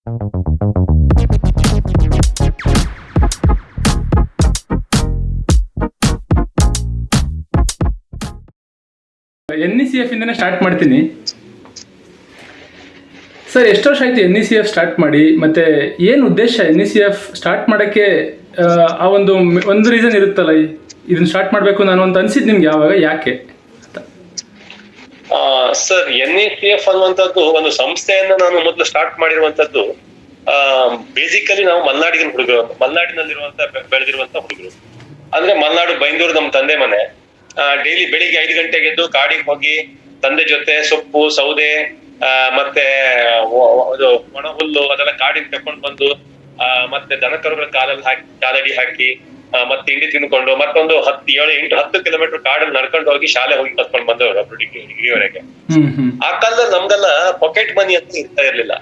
NECF ಇಂದನೇ start ಮಾಡ್ತೀನಿ sir. ಎಷ್ಟು ವರ್ಷ ಆಯ್ತು NECF ಸ್ಟಾರ್ಟ್ ಮಾಡಿ, ಮತ್ತೆ ಏನು ಉದ್ದೇಶ NECF ಸ್ಟಾರ್ಟ್ ಮಾಡೋಕ್ಕೆ? ಆ ಒಂದು ರೀಸನ್ ಇರುತ್ತಲ್ಲ, ಇದನ್ನ ಸ್ಟಾರ್ಟ್ ಮಾಡಬೇಕು ನಾನು ಅಂತ ಅನ್ಸಿದ್ದು ನಿಮ್ಗೆ ಯಾವಾಗ, ಯಾಕೆ? ಸರ್, NECF ಅನ್ನುವಂಥದ್ದು ಒಂದು ಸಂಸ್ಥೆಯನ್ನ ನಾನು ಮೊದಲು ಸ್ಟಾರ್ಟ್ ಮಾಡಿರುವಂತದ್ದು. ಬೇಸಿಕಲಿ ನಾವು ಮಲ್ನಾಡಿನ ಹುಡುಗರು, ಮಲ್ನಾಡಿನಲ್ಲಿರುವಂತ ಬೆಳೆದಿರುವಂತ ಹುಡುಗರು. ಅಂದ್ರೆ ಮಲ್ನಾಡು ಬೈಂದೂರು ನಮ್ಮ ತಂದೆ ಮನೆ. ಡೈಲಿ ಬೆಳಿಗ್ಗೆ 5 ಗಂಟೆಗೆ ಎದ್ದು ಕಾಡಿಗೆ ಹೋಗಿ ತಂದೆ ಜೊತೆ ಸೊಪ್ಪು, ಸೌದೆ, ಮತ್ತೆ ಒಣ ಹುಲ್ಲು ಅದೆಲ್ಲ ಕಾಡಿನ ತಕೊಂಡ್ ಬಂದು, ಮತ್ತೆ ದನಕರುಗಳ ಕಾಲಡಿ ಹಾಕಿ ಮತ್ತೆ ತಿಂಡಿ ತಿನ್ಕೊಂಡು ಮತ್ತೊಂದು 10 ಕಿಲೋಮೀಟರ್ ಕಾಡಲ್ಲಿ ನಡ್ಕೊಂಡು ಹೋಗಿ ಶಾಲೆ ಹೋಗಿ ಕಲ್ತ್ಕೊಂಡು ಬಂದವರು ಡಿಗ್ರಿವರೆಗೆ. ಆ ಕಾಲದಲ್ಲಿ ನಮ್ಗೆಲ್ಲ ಪಾಕೆಟ್ ಮನಿ ಅಂತ ಇರ್ತಾ ಇರ್ಲಿಲ್ಲ.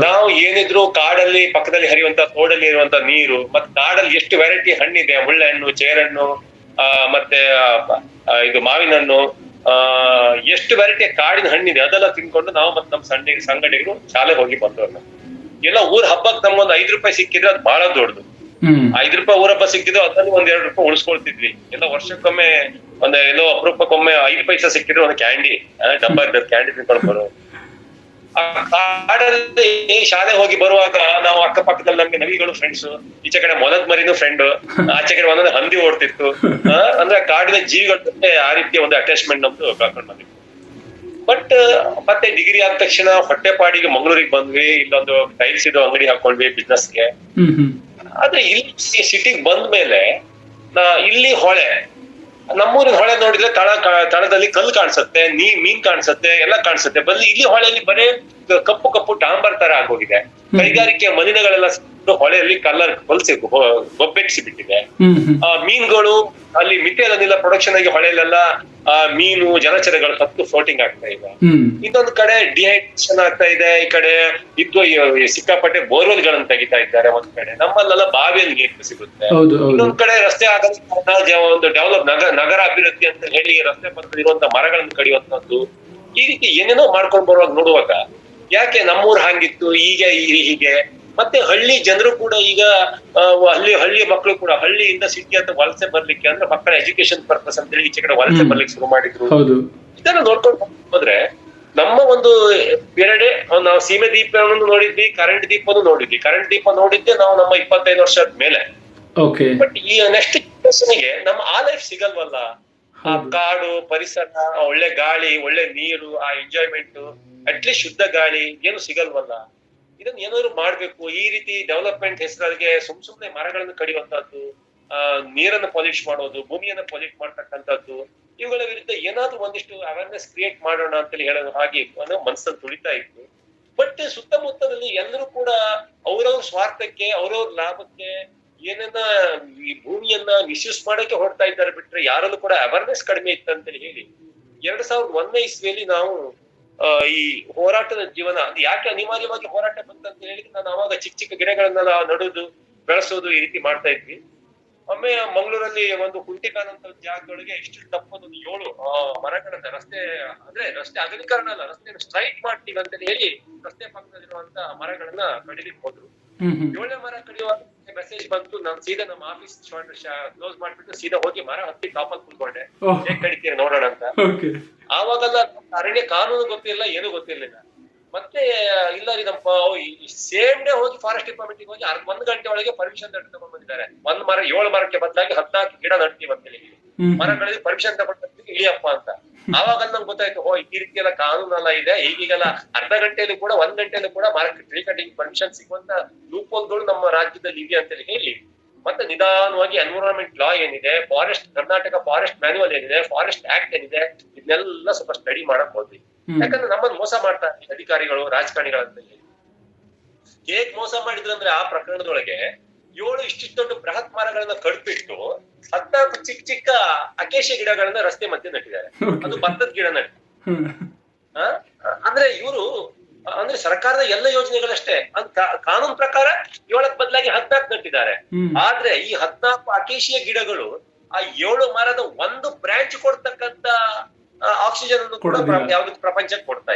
ನಾವು ಏನಿದ್ರು ಕಾಡಲ್ಲಿ ಪಕ್ಕದಲ್ಲಿ ಹರಿಯುವಂತ ತೋಡಲ್ಲಿ ಇರುವಂತ ನೀರು, ಮತ್ತೆ ಕಾಡಲ್ಲಿ ಎಷ್ಟು ವೆರೈಟಿ ಹಣ್ಣಿದೆ, ಮುಳ್ಳೆ ಹಣ್ಣು, ಚೇರಣ್ಣು, ಮತ್ತೆ ಇದು ಮಾವಿನ ಹಣ್ಣು, ಎಷ್ಟು ವೆರೈಟಿ ಕಾಡಿನ ಹಣ್ಣಿದೆ ಅದೆಲ್ಲ ತಿನ್ಕೊಂಡು ನಾವು ಮತ್ತೆ ನಮ್ಮ ಸಂಗಡಿಗರು ಶಾಲೆ ಹೋಗಿ ಬಂದವ್ರು. ಎಲ್ಲ ಊರ್ ಹಬ್ಬಕ್ಕೆ ನಮ್ಗೊಂದು 5 ರೂಪಾಯಿ ಸಿಕ್ಕಿದ್ರೆ ಅದು ಬಹಳ ದೊಡ್ಡದು. 5 ರೂಪಾಯಿ ಊರಬ್ಬ ಸಿಕ್ಕಿದ್ರು ಅದ್ರಲ್ಲಿ 1-2 ರೂಪಾಯಿ ಉಳಿಸ್ಕೊಳ್ತಿದ್ವಿ. ಎಲ್ಲ ವರ್ಷಕ್ಕೊಮ್ಮೆ ಎಲ್ಲೋ ಅಪರೂಪಕ್ಕೊಮ್ಮೆ 5 ಪೈಸಾ ಸಿಕ್ಕಿದ್ರು ಒಂದು ಕ್ಯಾಂಡಿ ಡಬ್ಬ ಇರ್ತದೆ, ಕ್ಯಾಂಡಿ ತಿನ್ಕೊಂಡು ಬರೋ. ಕಾಡಲ್ಲಿ ಶಾಲೆ ಹೋಗಿ ಬರುವಾಗ ನಾವು ಅಕ್ಕಪಕ್ಕದಲ್ಲಿ ನಮ್ಗೆ ನವಿಗಳು ಫ್ರೆಂಡ್ಸ್, ಈಚೆ ಕಡೆ ಮೊಲದ ಮರಿನೂ ಫ್ರೆಂಡ್, ಆಚೆ ಕಡೆ ಒಂದೊಂದು ಹಂದಿ ಓಡ್ತಿತ್ತು. ಅಂದ್ರೆ ಕಾಡಿನ ಜೀವಿಗಳ ಜೊತೆ ಆ ರೀತಿಯ ಒಂದು ಅಟ್ಯಾಚ್ಮೆಂಟ್ ನಮ್ದು ಕಳ್ಕೊಂಡ್ ಬಂದಿತ್ತು. ಬಟ್ ಮತ್ತೆ ಡಿಗ್ರಿ ಆದ ತಕ್ಷಣ ಹೊಟ್ಟೆಪಾಡಿಗೆ ಮಂಗಳೂರಿಗೆ ಬಂದ್ವಿ. ಇಲ್ಲೊಂದು ಟೈಲ್ಸ್ ಇದು ಅಂಗಡಿ ಹಾಕೊಂಡ್ವಿ ಬಿಸ್ನೆಸ್ಗೆ. ಆದ್ರೆ ಇಲ್ಲಿ ಸಿಟಿಗೆ ಬಂದ ಮೇಲೆ ಇಲ್ಲಿ ಹೊಳೆ, ನಮ್ಮೂರಿನ ಹೊಳೆ ನೋಡಿದ್ರೆ ತಳದಲ್ಲಿ ಕಲ್ಲು ಕಾಣಿಸುತ್ತೆ, ಮೀನ್ ಕಾಣಿಸುತ್ತೆ, ಎಲ್ಲ ಕಾಣಿಸುತ್ತೆ. ಇಲ್ಲಿ ಹೊಳೆಯಲ್ಲಿ ಬರೇ ಕಪ್ಪು ಡಾಂಬರ್ ತರ ಆಗೋಗಿದೆ. ಕೈಗಾರಿಕೆ ಮಲಿನಗಳೆಲ್ಲ ಹೊಳೆಯಲ್ಲಿ ಕಲ್ಲರ್ ಹೊಲಿಸಿ ಗೊಬ್ಬೆಟ್ಟಿಸಿ ಬಿಟ್ಟಿದೆ. ಮೀನುಗಳು ಅಲ್ಲಿ ಮಿಥೇಲ್ ಪ್ರೊಡಕ್ಷನ್ ಆಗಿ ಹೊಳೆಯಲ್ಲೆಲ್ಲ ಮೀನು ಜಲಚರಗಳು ಸತ್ತು ಫ್ಲೋಟಿಂಗ್ ಆಗ್ತಾ ಇದೆ. ಇನ್ನೊಂದು ಕಡೆ ಡಿಹೈಡ್ರೇಷನ್ ಆಗ್ತಾ ಇದೆ. ಈ ಕಡೆ ಸಿಕ್ಕಾಪಟ್ಟೆ ಬೋರ್ವೆಲ್ ಗಳನ್ನ ತೆಗಿತಾ ಇದ್ದಾರೆ. ಒಂದ್ ಕಡೆ ನಮ್ಮಲ್ಲೆಲ್ಲ ಬಾವಿಯಲ್ಲಿ ನೀರು ಸಿಗುತ್ತೆ. ಇನ್ನೊಂದ್ ಕಡೆ ರಸ್ತೆ ಒಂದು ನಗರ ಅಭಿವೃದ್ಧಿ ಅಂತ ಹೇಳಿ ರಸ್ತೆ ಪಕ್ಕದಲ್ಲಿ ಇರುವಂತ ಮರಗಳನ್ನು ಕಡಿಯುವಂತದ್ದು, ಈ ರೀತಿ ಏನೇನೋ ಮಾಡ್ಕೊಂಡ್ ಬರುವಾಗ ನೋಡುವಾಗ ಯಾಕೆ ನಮ್ಮೂರ್ ಹಂಗಿತ್ತು ಹೀಗೆ. ಮತ್ತೆ ಹಳ್ಳಿ ಜನರು ಕೂಡ ಈಗ ಹಳ್ಳಿಯ ಮಕ್ಕಳು ಕೂಡ ಹಳ್ಳಿಯಿಂದ ಸಿಟಿ ಅಂತ ವಲಸೆ ಬರ್ಲಿಕ್ಕೆ, ಅಂದ್ರೆ ಮಕ್ಕಳ ಎಜುಕೇಶನ್ ಪರ್ಪಸ್ ಅಂತ ಹೇಳಿ ಈಚೆ ಕಡೆ ವಲಸೆ ಬರ್ಲಿಕ್ಕೆ ಶುರು ಮಾಡಿದ್ರು. ಇದನ್ನ ನೋಡ್ಕೊಂಡು ಹೋದ್ರೆ ನಮ್ಮ ಒಂದು ನಾವು ಸೀಮೆ ದೀಪವನ್ನು ನೋಡಿದ್ವಿ, ಕರೆಂಟ್ ದೀಪನು ನೋಡಿದ್ವಿ. ಕರೆಂಟ್ ದೀಪ ನೋಡಿದ್ದೆ ನಾವು ನಮ್ಮ 25 ವರ್ಷದ ಮೇಲೆ. ಬಟ್ ಈ ನೆಕ್ಸ್ಟ್ ಜನರೇಷನ್ಗೆ ನಮ್ಮ ಆ ಲೈಫ್ ಸಿಗಲ್ವಲ್ಲ. ಆ ಕಾಡು ಪರಿಸರ, ಒಳ್ಳೆ ಗಾಳಿ, ಒಳ್ಳೆ ನೀರು, ಆ ಎಂಜಾಯ್ಮೆಂಟ್, ಅಟ್ಲೀಸ್ಟ್ ಶುದ್ಧ ಗಾಳಿ ಏನು ಸಿಗಲ್ವಲ್ಲ. ಇದನ್ನ ಏನಾದ್ರು ಮಾಡ್ಬೇಕು. ಈ ರೀತಿ ಡೆವಲಪ್ಮೆಂಟ್ ಹೆಸರಿಗೆ ಸುಮ್ನೆ ಮರಗಳನ್ನು ಕಡಿಯುವಂತದ್ದು, ನೀರನ್ನು ಪಾಲಿಶ್ ಮಾಡೋದು, ಭೂಮಿಯನ್ನ ಪಾಲಿಶ್ ಮಾಡ್ತಕ್ಕಂಥದ್ದು, ಇವುಗಳ ವಿರುದ್ಧ ಏನಾದ್ರು ಒಂದಿಷ್ಟು ಅವೇರ್ನೆಸ್ ಕ್ರಿಯೇಟ್ ಮಾಡೋಣ ಅಂತೇಳಿ ಹೇಳೋದು ಹಾಗೆ ಮನಸ್ಸಲ್ಲಿ ತುಳಿತಾ ಇತ್ತು. ಬಟ್ ಸುತ್ತಮುತ್ತದಲ್ಲಿ ಎಲ್ಲರೂ ಕೂಡ ಅವ್ರವ್ರ ಸ್ವಾರ್ಥಕ್ಕೆ, ಅವ್ರವ್ರ ಲಾಭಕ್ಕೆ ಏನೇನ ಈ ಭೂಮಿಯನ್ನ ಮಿಸ್ಯೂಸ್ ಮಾಡಕ್ಕೆ ಹೊರಡ್ತಾ ಇದ್ದಾರೆ ಬಿಟ್ರೆ ಯಾರಲ್ಲೂ ಕೂಡ ಅವೇರ್ನೆಸ್ ಕಡಿಮೆ ಇತ್ತಂತೇಳಿ ಹೇಳಿ 2001 ಇಸ್ವಿಯಲ್ಲಿ ನಾವು ಈ ಹೋರಾಟದ ಜೀವನ ಅದು ಯಾಕೆ ಅನಿವಾರ್ಯವಾಗಿ ಹೋರಾಟ ಬಂತಂತ ಹೇಳಿ ನಾನು ಅವಾಗ ಚಿಕ್ಕ ಗಿಡಗಳನ್ನ ನಡುದು ಬೆಳೆಸೋದು ಈ ರೀತಿ ಮಾಡ್ತಾ ಇದ್ವಿ. ಒಮ್ಮೆ ಮಂಗಳೂರಲ್ಲಿ ಒಂದು ಕುಂಟಿಕಾನಂತ ಜಾಗದೊಳಗೆ ಇಷ್ಟು ತಪ್ಪೊಂದು 7 ಮರಗಳನ್ನ ರಸ್ತೆ ಅಗಲೀಕರಣ ಅಲ್ಲ, ರಸ್ತೆ ಸ್ಟ್ರೈಟ್ ಮಾಡ್ತೀವಿ ಅಂತ ಹೇಳಿ ರಸ್ತೆ ಪಕ್ಕದಲ್ಲಿರುವಂತ ಮರಗಳನ್ನ ಕಡಿಲಿಕ್ಕೆ ಹೋದ್ರು. 7ನೇ ಮರ ಕಡಿಯುವಾಗ ಮೆಸೇಜ್ ಬಂತು. ನಾನು ಸೀದಾ ನಮ್ಮ ಆಫೀಸ್ ಕ್ಲೋಸ್ ಮಾಡ್ಬಿಟ್ಟು ಸೀದಾ ಹೋಗಿ ಮರ ಹತ್ತಿ ಟಾಪಲ್ಲಿ ಕೂತ್ಕೊಂಡೆ, ಹೇಗ್ ಕಡಿತೀರ ನೋಡೋಣ ಅಂತ. ಆವಾಗೆಲ್ಲ ಅರಣ್ಯ ಕಾನೂನು ಗೊತ್ತಿಲ್ಲ, ಏನು ಗೊತ್ತಿರ್ಲಿಲ್ಲ. ಮತ್ತೆ ಇಲ್ಲ ರೀ ನಮ್ಮ ಸೇಮ್ ಡೇ ಹೋಗಿ ಫಾರೆಸ್ಟ್ ಡಿಪಾರ್ಟ್ಮೆಂಟ್ ಹೋಗಿ 1 ಗಂಟೆ ಒಳಗೆ ಪರ್ಮಿಷನ್ ತಗೊಂಡ್ ಬಂದಿದ್ದಾರೆ. 7 ಮರಕ್ಕೆ ಬದಲಾಗಿ 14 ಗಿಡ ನಡ್ತೀವಿ ಅಂತ ಹೇಳಿ ಮರಗಳಿಗೆ ಪರ್ಮಿಷನ್ ತಗೊಂಡು ಇಳಿಯಪ್ಪ ಅಂತ. ಆವಾಗ ನಂಗೆ ಗೊತ್ತಾಯ್ತು, ಈ ರೀತಿ ಎಲ್ಲ ಕಾನೂನೆಲ್ಲ ಇದೆ. ಈಗೀಗೆಲ್ಲ ಅರ್ಧ ಗಂಟೆಯಲ್ಲಿ ಕೂಡ 1 ಗಂಟೆಯಲ್ಲಿ ಕೂಡ ಮರಕ್ಕೆ ಟ್ರೀ ಕಟಿಂಗ್ ಪರ್ಮಿಷನ್ ಸಿಗುವಂತ ಲೂಪೋಲ್ಗಳು ನಮ್ಮ ರಾಜ್ಯದಲ್ಲಿ ಇದೆ ಅಂತ ಹೇಳಿ ಮತ್ತೆ ನಿಧಾನವಾಗಿ ಎನ್ವಿರಾನ್ಮೆಂಟ್ ಲಾ ಏನಿದೆ, ಕರ್ನಾಟಕ ಫಾರೆಸ್ಟ್ ಮ್ಯಾನ್ಯುವಲ್ ಏನಿದೆ, ಫಾರೆಸ್ಟ್ ಆಕ್ಟ್ ಏನಿದೆ, ಇದನ್ನೆಲ್ಲ ಸ್ವಲ್ಪ ಸ್ಟಡಿ ಮಾಡಕ್ ಹೋದ್ವಿ. ಯಾಕಂದ್ರೆ ನಮ್ಮನ್ನ ಮೋಸ ಮಾಡ್ತಾರೆ ಅಧಿಕಾರಿಗಳು, ರಾಜಕಾರಣಿಗಳಂತ ಹೇಳಿ. ಹೇಗ್ ಮೋಸ ಮಾಡಿದ್ರಂದ್ರೆ ಆ ಪ್ರಕರಣದೊಳಗೆ 7 ಇಷ್ಟಿಷ್ಟು ದೊಡ್ಡ ಬೃಹತ್ ಮರಗಳನ್ನ ಕಡ್ಬಿಟ್ಟು 14 ಚಿಕ್ಕ ಅಕೇಶಿಯ ಗಿಡಗಳನ್ನ ರಸ್ತೆ ಮಧ್ಯೆ ನಟ್ಟಿದ್ದಾರೆ. ಅದು ಭತ್ತದ ಗಿಡ ನಟ್ಟಿ. ಅಂದ್ರೆ ಇವರು ಅಂದ್ರೆ ಸರ್ಕಾರದ ಎಲ್ಲ ಯೋಜನೆಗಳಷ್ಟೇ ಕಾನೂನು ಪ್ರಕಾರ 7ಕ್ಕೆ ಬದಲಾಗಿ 14 ನಟ್ಟಿದ್ದಾರೆ. ಆದ್ರೆ ಈ 14 ಅಕೇಶಿಯ ಗಿಡಗಳು ಆ 7 ಮರದ ಒಂದು ಬ್ರಾಂಚ್ ಕೊಡ್ತಕ್ಕಂತ ಆಕ್ಸಿಜನ್ ಅನ್ನು ಕೂಡ ಯಾವ್ದು ಪ್ರಪಂಚಕ್ಕೆ ಕೊಡ್ತಾ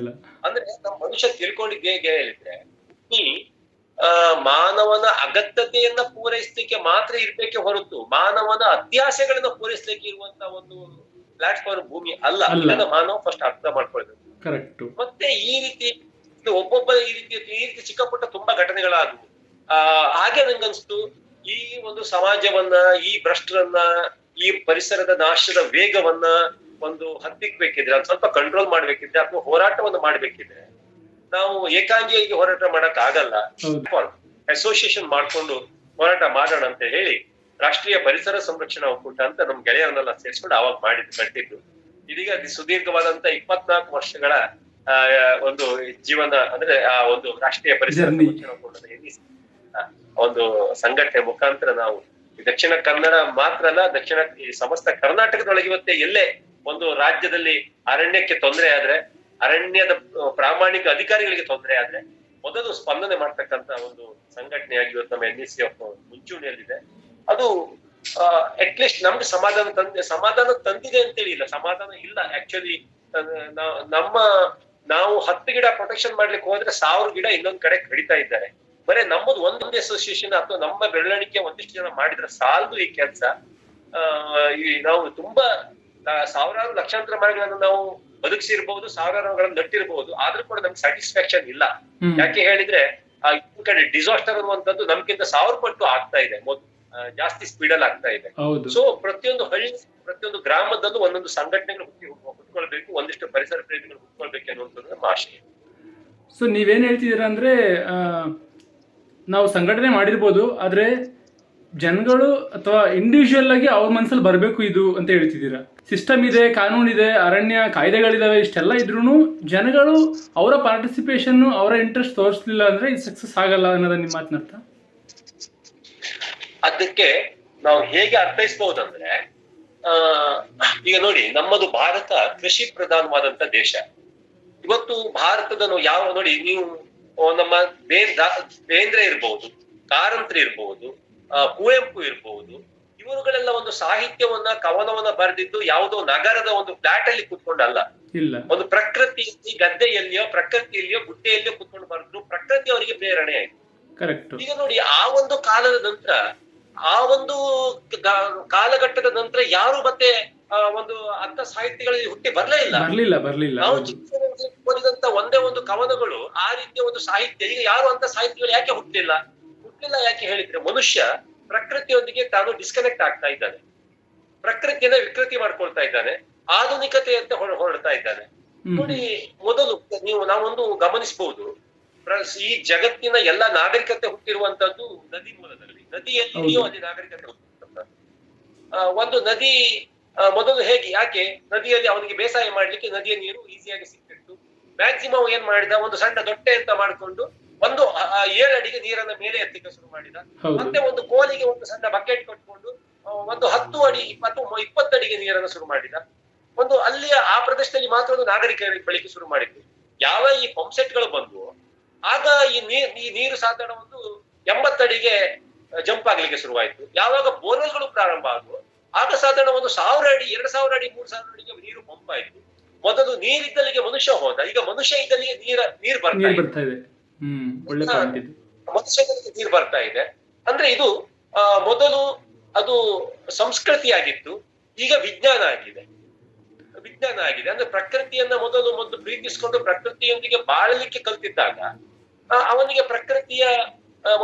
ಇಲ್ಲ. ಅಂದ್ರೆ ನಮ್ಮ ಮನುಷ್ಯ ತಿಳ್ಕೊಂಡಿದ್ದೆ ಹೇಗೆ ಹೇಳಿದ್ರೆ, ಈ ಮಾನವನ ಅಗತ್ಯತೆಯನ್ನ ಪೂರೈಸಲಿಕ್ಕೆ ಮಾತ್ರ ಇರ್ಬೇಕೆ ಹೊರತು ಮಾನವನ ಅತ್ಯಾಸೆಗಳನ್ನ ಪೂರೈಸಲಿಕ್ಕೆ ಇರುವಂತ ಒಂದು ಪ್ಲಾಟ್ಫಾರ್ಮ್ ಭೂಮಿ ಅಲ್ಲ. ಇದನ್ನ ಮಾನವ ಫಸ್ಟ್ ಅರ್ಥ ಮಾಡ್ಕೊಳ್ಬೇಕು. ಕರೆಕ್ಟ್. ಮತ್ತೆ ಈ ರೀತಿ ಒಬ್ಬೊಬ್ಬ ಈ ರೀತಿ ಚಿಕ್ಕ ಪುಟ್ಟ ತುಂಬಾ ಘಟನೆಗಳಾದವು. ಹಾಗೆ ನಂಗನ್ಸ್ತು ಈ ಒಂದು ಸಮಾಜವನ್ನ, ಈ ಭ್ರಷ್ಟರನ್ನ, ಈ ಪರಿಸರದ ನಾಶದ ವೇಗವನ್ನ ಒಂದು ಹತ್ತಿಕ್ಬೇಕಿದ್ರೆ, ಅದು ಸ್ವಲ್ಪ ಕಂಟ್ರೋಲ್ ಮಾಡ್ಬೇಕಿದ್ರೆ, ಅಥವಾ ಹೋರಾಟವನ್ನು ಮಾಡ್ಬೇಕಿದ್ರೆ ನಾವು ಏಕಾಂಗಿಯಾಗಿ ಹೋರಾಟ ಮಾಡಕ್ ಆಗಲ್ಲ. ಅಸೋಸಿಯೇಷನ್ ಮಾಡ್ಕೊಂಡು ಹೋರಾಟ ಮಾಡೋಣ ಅಂತ ಹೇಳಿ ರಾಷ್ಟ್ರೀಯ ಪರಿಸರ ಸಂರಕ್ಷಣಾ ಒಕ್ಕೂಟ ಅಂತ ನಮ್ ಗೆಳೆಯರನ್ನೆಲ್ಲ ಸೇರಿಸ್ಕೊಂಡು ಅವಾಗ ಕಟ್ಟಿದ್ದು. ಇದೀಗ ಸುದೀರ್ಘವಾದಂತ 24 ವರ್ಷಗಳ ಒಂದು ಜೀವನ, ಅಂದ್ರೆ ಆ ಒಂದು ರಾಷ್ಟ್ರೀಯ ಪರಿಸರ ಸಂರಕ್ಷಣಾ ಒಕ್ಕೂಟದ ಒಂದು ಸಂಘಟನೆ ಮುಖಾಂತರ ನಾವು ದಕ್ಷಿಣ ಕನ್ನಡ ಮಾತ್ರ ಅಲ್ಲ, ಈ ಸಮಸ್ತ ಕರ್ನಾಟಕದೊಳಗೆ ಇವತ್ತೇ ಎಲ್ಲೇ ಒಂದು ರಾಜ್ಯದಲ್ಲಿ ಅರಣ್ಯಕ್ಕೆ ತೊಂದರೆ ಆದ್ರೆ, ಅರಣ್ಯದ ಪ್ರಾಮಾಣಿಕ ಅಧಿಕಾರಿಗಳಿಗೆ ತೊಂದರೆ ಆದ್ರೆ ಮೊದಲು ಸ್ಪಂದನೆ ಮಾಡ್ತಕ್ಕಂತ ಒಂದು ಸಂಘಟನೆಯಾಗಿ ಇವತ್ತು ನಮ್ಮ NECF ಮುಂಚೂಣಿಯಲ್ಲಿದೆ. ಅದು ಅಟ್ಲೀಸ್ಟ್ ನಮ್ಗೆ ಸಮಾಧಾನ ತಂದಿದೆ ಅಂತೇಳಿ ಇಲ್ಲ, ಸಮಾಧಾನ ಇಲ್ಲ. ಆಕ್ಚುಲಿ ನಾವು 10 ಗಿಡ ಪ್ರೊಟೆಕ್ಷನ್ ಮಾಡ್ಲಿಕ್ಕೆ ಹೋದ್ರೆ 1000 ಗಿಡ ಇನ್ನೊಂದ್ ಕಡೆ ಕಡಿತಾ ಇದ್ದಾರೆ. ಬರೀ ನಮ್ಮದು ಒಂದೊಂದು ಅಸೋಸಿಯೇಷನ್ ಅಥವಾ ನಮ್ಮ ಬೆಳವಣಿಗೆ ಒಂದಿಷ್ಟು ಜನ ಮಾಡಿದ್ರೆ ಸಾಲದು ಈ ಕೆಲಸ. ನಾವು ತುಂಬಾ ಸಾವಿರಾರು ಲಕ್ಷಾಂತರ ಮರಗಳನ್ನು ನಾವು ಬದುಕಿಸಿರ್ಬಹುದು, ಸಾವಿರಾರು ಮರಗಳನ್ನು ನಟ್ಟಿರ್ಬಹುದು, ಆದ್ರೂ ಕೂಡ ನಮ್ಗೆ ಸ್ಯಾಟಿಸ್ಫ್ಯಾಕ್ಷನ್ ಇಲ್ಲ. ಯಾಕೆ ಹೇಳಿದ್ರೆ ಈ ಕಡೆ ಡಿಸಾಸ್ಟರ್ ಅನ್ನುವಂಥದ್ದು ನಮ್ಗಿಂತ 1000 ಪಟ್ಟು ಆಗ್ತಾ ಇದೆ, ಜಾಸ್ತಿ ಸ್ಪೀಡಲ್ಲಿ ಆಗ್ತಾ ಇದೆ. ಸೊ ಪ್ರತಿಯೊಂದು ಹಳ್ಳಿ, ಪ್ರತಿಯೊಂದು ಗ್ರಾಮದಲ್ಲೂ ಒಂದೊಂದು ಸಂಘಟನೆಗಳು ಹುಟ್ಕೊಳ್ಬೇಕು, ಒಂದಿಷ್ಟು ಪರಿಸರ ಪ್ರೇಮಿಗಳು ಹುಟ್ಕೊಳ್ಬೇಕು ಅನ್ನುವಂಥದ್ದು ನಮ್ಮ ಆಶಯ. ಸೊ ನೀವೇನ್ ಹೇಳ್ತಿದ್ದೀರಾ ಅಂದ್ರೆ ನಾವು ಸಂಘಟನೆ ಮಾಡಿರ್ಬೋದು, ಆದ್ರೆ ಜನಗಳು ಅಥವಾ ಇಂಡಿವಿಜುವಲ್ ಆಗಿ ಅವ್ರ ಮನಸ್ಸಲ್ಲಿ ಬರಬೇಕು ಇದು ಅಂತ ಹೇಳ್ತಿದ್ದೀರಾ. ಸಿಸ್ಟಮ್ ಇದೆ, ಕಾನೂನಿದೆ, ಅರಣ್ಯ ಕಾಯ್ದೆಗಳಿದಾವೆ, ಇಷ್ಟೆಲ್ಲ ಇದ್ರೂ ಜನಗಳು ಅವರ ಪಾರ್ಟಿಸಿಪೇಷನ್, ಅವರ ಇಂಟ್ರೆಸ್ಟ್ ತೋರಿಸ್ಲಿಲ್ಲ ಅಂದ್ರೆ ಇದು ಸಕ್ಸಸ್ ಆಗಲ್ಲ ಅನ್ನೋದು ನಿಮ್ಮ ಮಾತಿನರ್ಥ. ಅದಕ್ಕೆ ನಾವು ಹೇಗೆ ಅರ್ಥೈಸಬಹುದಂದ್ರೆ, ಈಗ ನೋಡಿ, ನಮ್ಮದು ಭಾರತ ಕೃಷಿ ಪ್ರಧಾನವಾದಂತ ದೇಶ. ಇವತ್ತು ಭಾರತದ ಯಾವ ನೋಡಿ, ನೀವು ನಮ್ಮ ಬೇಂದ್ರೆ ಇರ್ಬಹುದು, ಕಾರಂತ್ರಿ ಇರ್ಬಹುದು, ಕುವೆಂಪು ಇರ್ಬಹುದು, ಇವರುಗಳೆಲ್ಲ ಒಂದು ಸಾಹಿತ್ಯವನ್ನ, ಕವನವನ್ನ ಬರೆದಿದ್ದು ಯಾವುದೋ ನಗರದ ಒಂದು ಫ್ಲಾಟ್ ಅಲ್ಲಿ ಕುತ್ಕೊಂಡಲ್ಲ, ಒಂದು ಪ್ರಕೃತಿಯಲ್ಲಿ ಗದ್ದೆಯಲ್ಲಿಯೋ ಪ್ರಕೃತಿಯಲ್ಲಿಯೋ ಗುಡ್ಡೆಯಲ್ಲಿಯೋ ಕುತ್ಕೊಂಡು ಬರೆದ್ರು. ಪ್ರಕೃತಿ ಅವರಿಗೆ ಪ್ರೇರಣೆ ಆಯ್ತು. ಈಗ ನೋಡಿ, ಆ ಒಂದು ಕಾಲದ ನಂತರ, ಆ ಒಂದು ಕಾಲಘಟ್ಟದ ನಂತರ ಯಾರು ಮತ್ತೆ ಒಂದು ಅಂಥ ಸಾಹಿತ್ಯಗಳಲ್ಲಿ ಹುಟ್ಟಿ ಬರ್ಲಿಲ್ಲ. ನಾವು ಓದಿದಂತ ಒಂದೇ ಒಂದು ಕವನಗಳು, ಆ ರೀತಿಯ ಒಂದು ಸಾಹಿತ್ಯ, ಈಗ ಯಾರು ಅಂತ ಸಾಹಿತ್ಯಗಳು ಯಾಕೆ ಹುಟ್ಟಿಲ್ಲ ಯಾಕೆ ಹೇಳಿದ್ರೆ, ಮನುಷ್ಯ ಪ್ರಕೃತಿಯೊಂದಿಗೆ ತಾನು ಡಿಸ್ಕನೆಕ್ಟ್ ಆಗ್ತಾ ಇದ್ದಾನೆ, ಪ್ರಕೃತಿಯನ್ನ ವಿಕೃತಿ ಮಾಡ್ಕೊಳ್ತಾ ಇದ್ದಾನೆ, ಆಧುನಿಕತೆ ಅಂತ ಹೊರಡ್ತಾ ಇದ್ದಾನೆ. ನೋಡಿ, ಮೊದಲು ನಾವೊಂದು ಗಮನಿಸಬಹುದು, ಈ ಜಗತ್ತಿನ ಎಲ್ಲ ನಾಗರಿಕತೆ ಹುಟ್ಟಿರುವಂತದ್ದು ನದಿ ಮೂಲದಲ್ಲಿ, ನದಿಯಲ್ಲಿಯೂ ಅಲ್ಲಿ ನಾಗರಿಕತೆ ಹುಟ್ಟಿರುವಂತದ್ದು. ಒಂದು ನದಿ ಮೊದಲು ಯಾಕೆ ನದಿಯಲ್ಲಿ ಅವನಿಗೆ ಬೇಸಾಯ ಮಾಡ್ಲಿಕ್ಕೆ ನದಿಯ ನೀರು ಈಸಿಯಾಗಿ ಸಿಕ್ತಿತ್ತು. ಮ್ಯಾಕ್ಸಿಮಮ್ ಏನ್ ಮಾಡಿದ, ಒಂದು ಸಣ್ಣ ದೊಟ್ಟೆ ಅಂತ ಮಾಡ್ಕೊಂಡು ಒಂದು 7 ಅಡಿಗೆ ನೀರನ್ನ ಮೇಲೆ ಎತ್ತಲಿಕ್ಕೆ ಶುರು ಮಾಡಿದ. ಮತ್ತೆ ಒಂದು ಕೋಲಿಗೆ ಒಂದು ಸಣ್ಣ ಬಕೆಟ್ ಕಟ್ಕೊಂಡು ಒಂದು 10 ಅಡಿ 20 ಅಡಿಗೆ ನೀರನ್ನು ಶುರು ಮಾಡಿದ. ಒಂದು ಅಲ್ಲಿಯ ಆ ಪ್ರದೇಶದಲ್ಲಿ ಮಾತ್ರ ಒಂದು ನಾಗರಿಕ ಬೆಳಿಗ್ಗೆ ಶುರು ಮಾಡಿದ್ದು. ಯಾವ ಈ ಪಂಪ್ ಸೆಟ್ ಗಳು ಬಂದು ಆಗ ಈ ನೀರು ಸಾಧಾರಣ ಒಂದು 80 ಅಡಿಗೆ ಜಂಪ್ ಆಗ್ಲಿಕ್ಕೆ ಶುರುವಾಯ್ತು. ಯಾವಾಗ ಬೋರ್ವೆಲ್ಗಳು ಪ್ರಾರಂಭ ಆದವು ಆಗ ಸಾಧಾರಣ ಒಂದು 1000 ಅಡಿ 2000 ಅಡಿ 3000 ಅಡಿಗೆ ನೀರು ಪಂಪ್ ಆಯ್ತು. ಮೊದಲು ನೀರಿದ್ದಲ್ಲಿಗೆ ಮನುಷ್ಯ ಹೋದ, ಈಗ ಮನುಷ್ಯ ಇದ್ದಲ್ಲಿಗೆ ನೀರು ಬರ್ತಾ ಇದೆ. ಮನುಷ್ಯಗಳಿಗೆ ನೀರು ಬರ್ತಾ ಇದೆ. ಅಂದ್ರೆ ಇದು ಮೊದಲು ಅದು ಸಂಸ್ಕೃತಿಯಾಗಿತ್ತು, ಈಗ ವಿಜ್ಞಾನ ಆಗಿದೆ. ಅಂದ್ರೆ ಪ್ರಕೃತಿಯನ್ನ ಮೊದಲು ಪ್ರೀತಿಸಿಕೊಂಡು ಪ್ರಕೃತಿಯೊಂದಿಗೆ ಬಾಳಲಿಕ್ಕೆ ಕಲ್ತಿದ್ದಾಗ ಅವನಿಗೆ ಪ್ರಕೃತಿಯ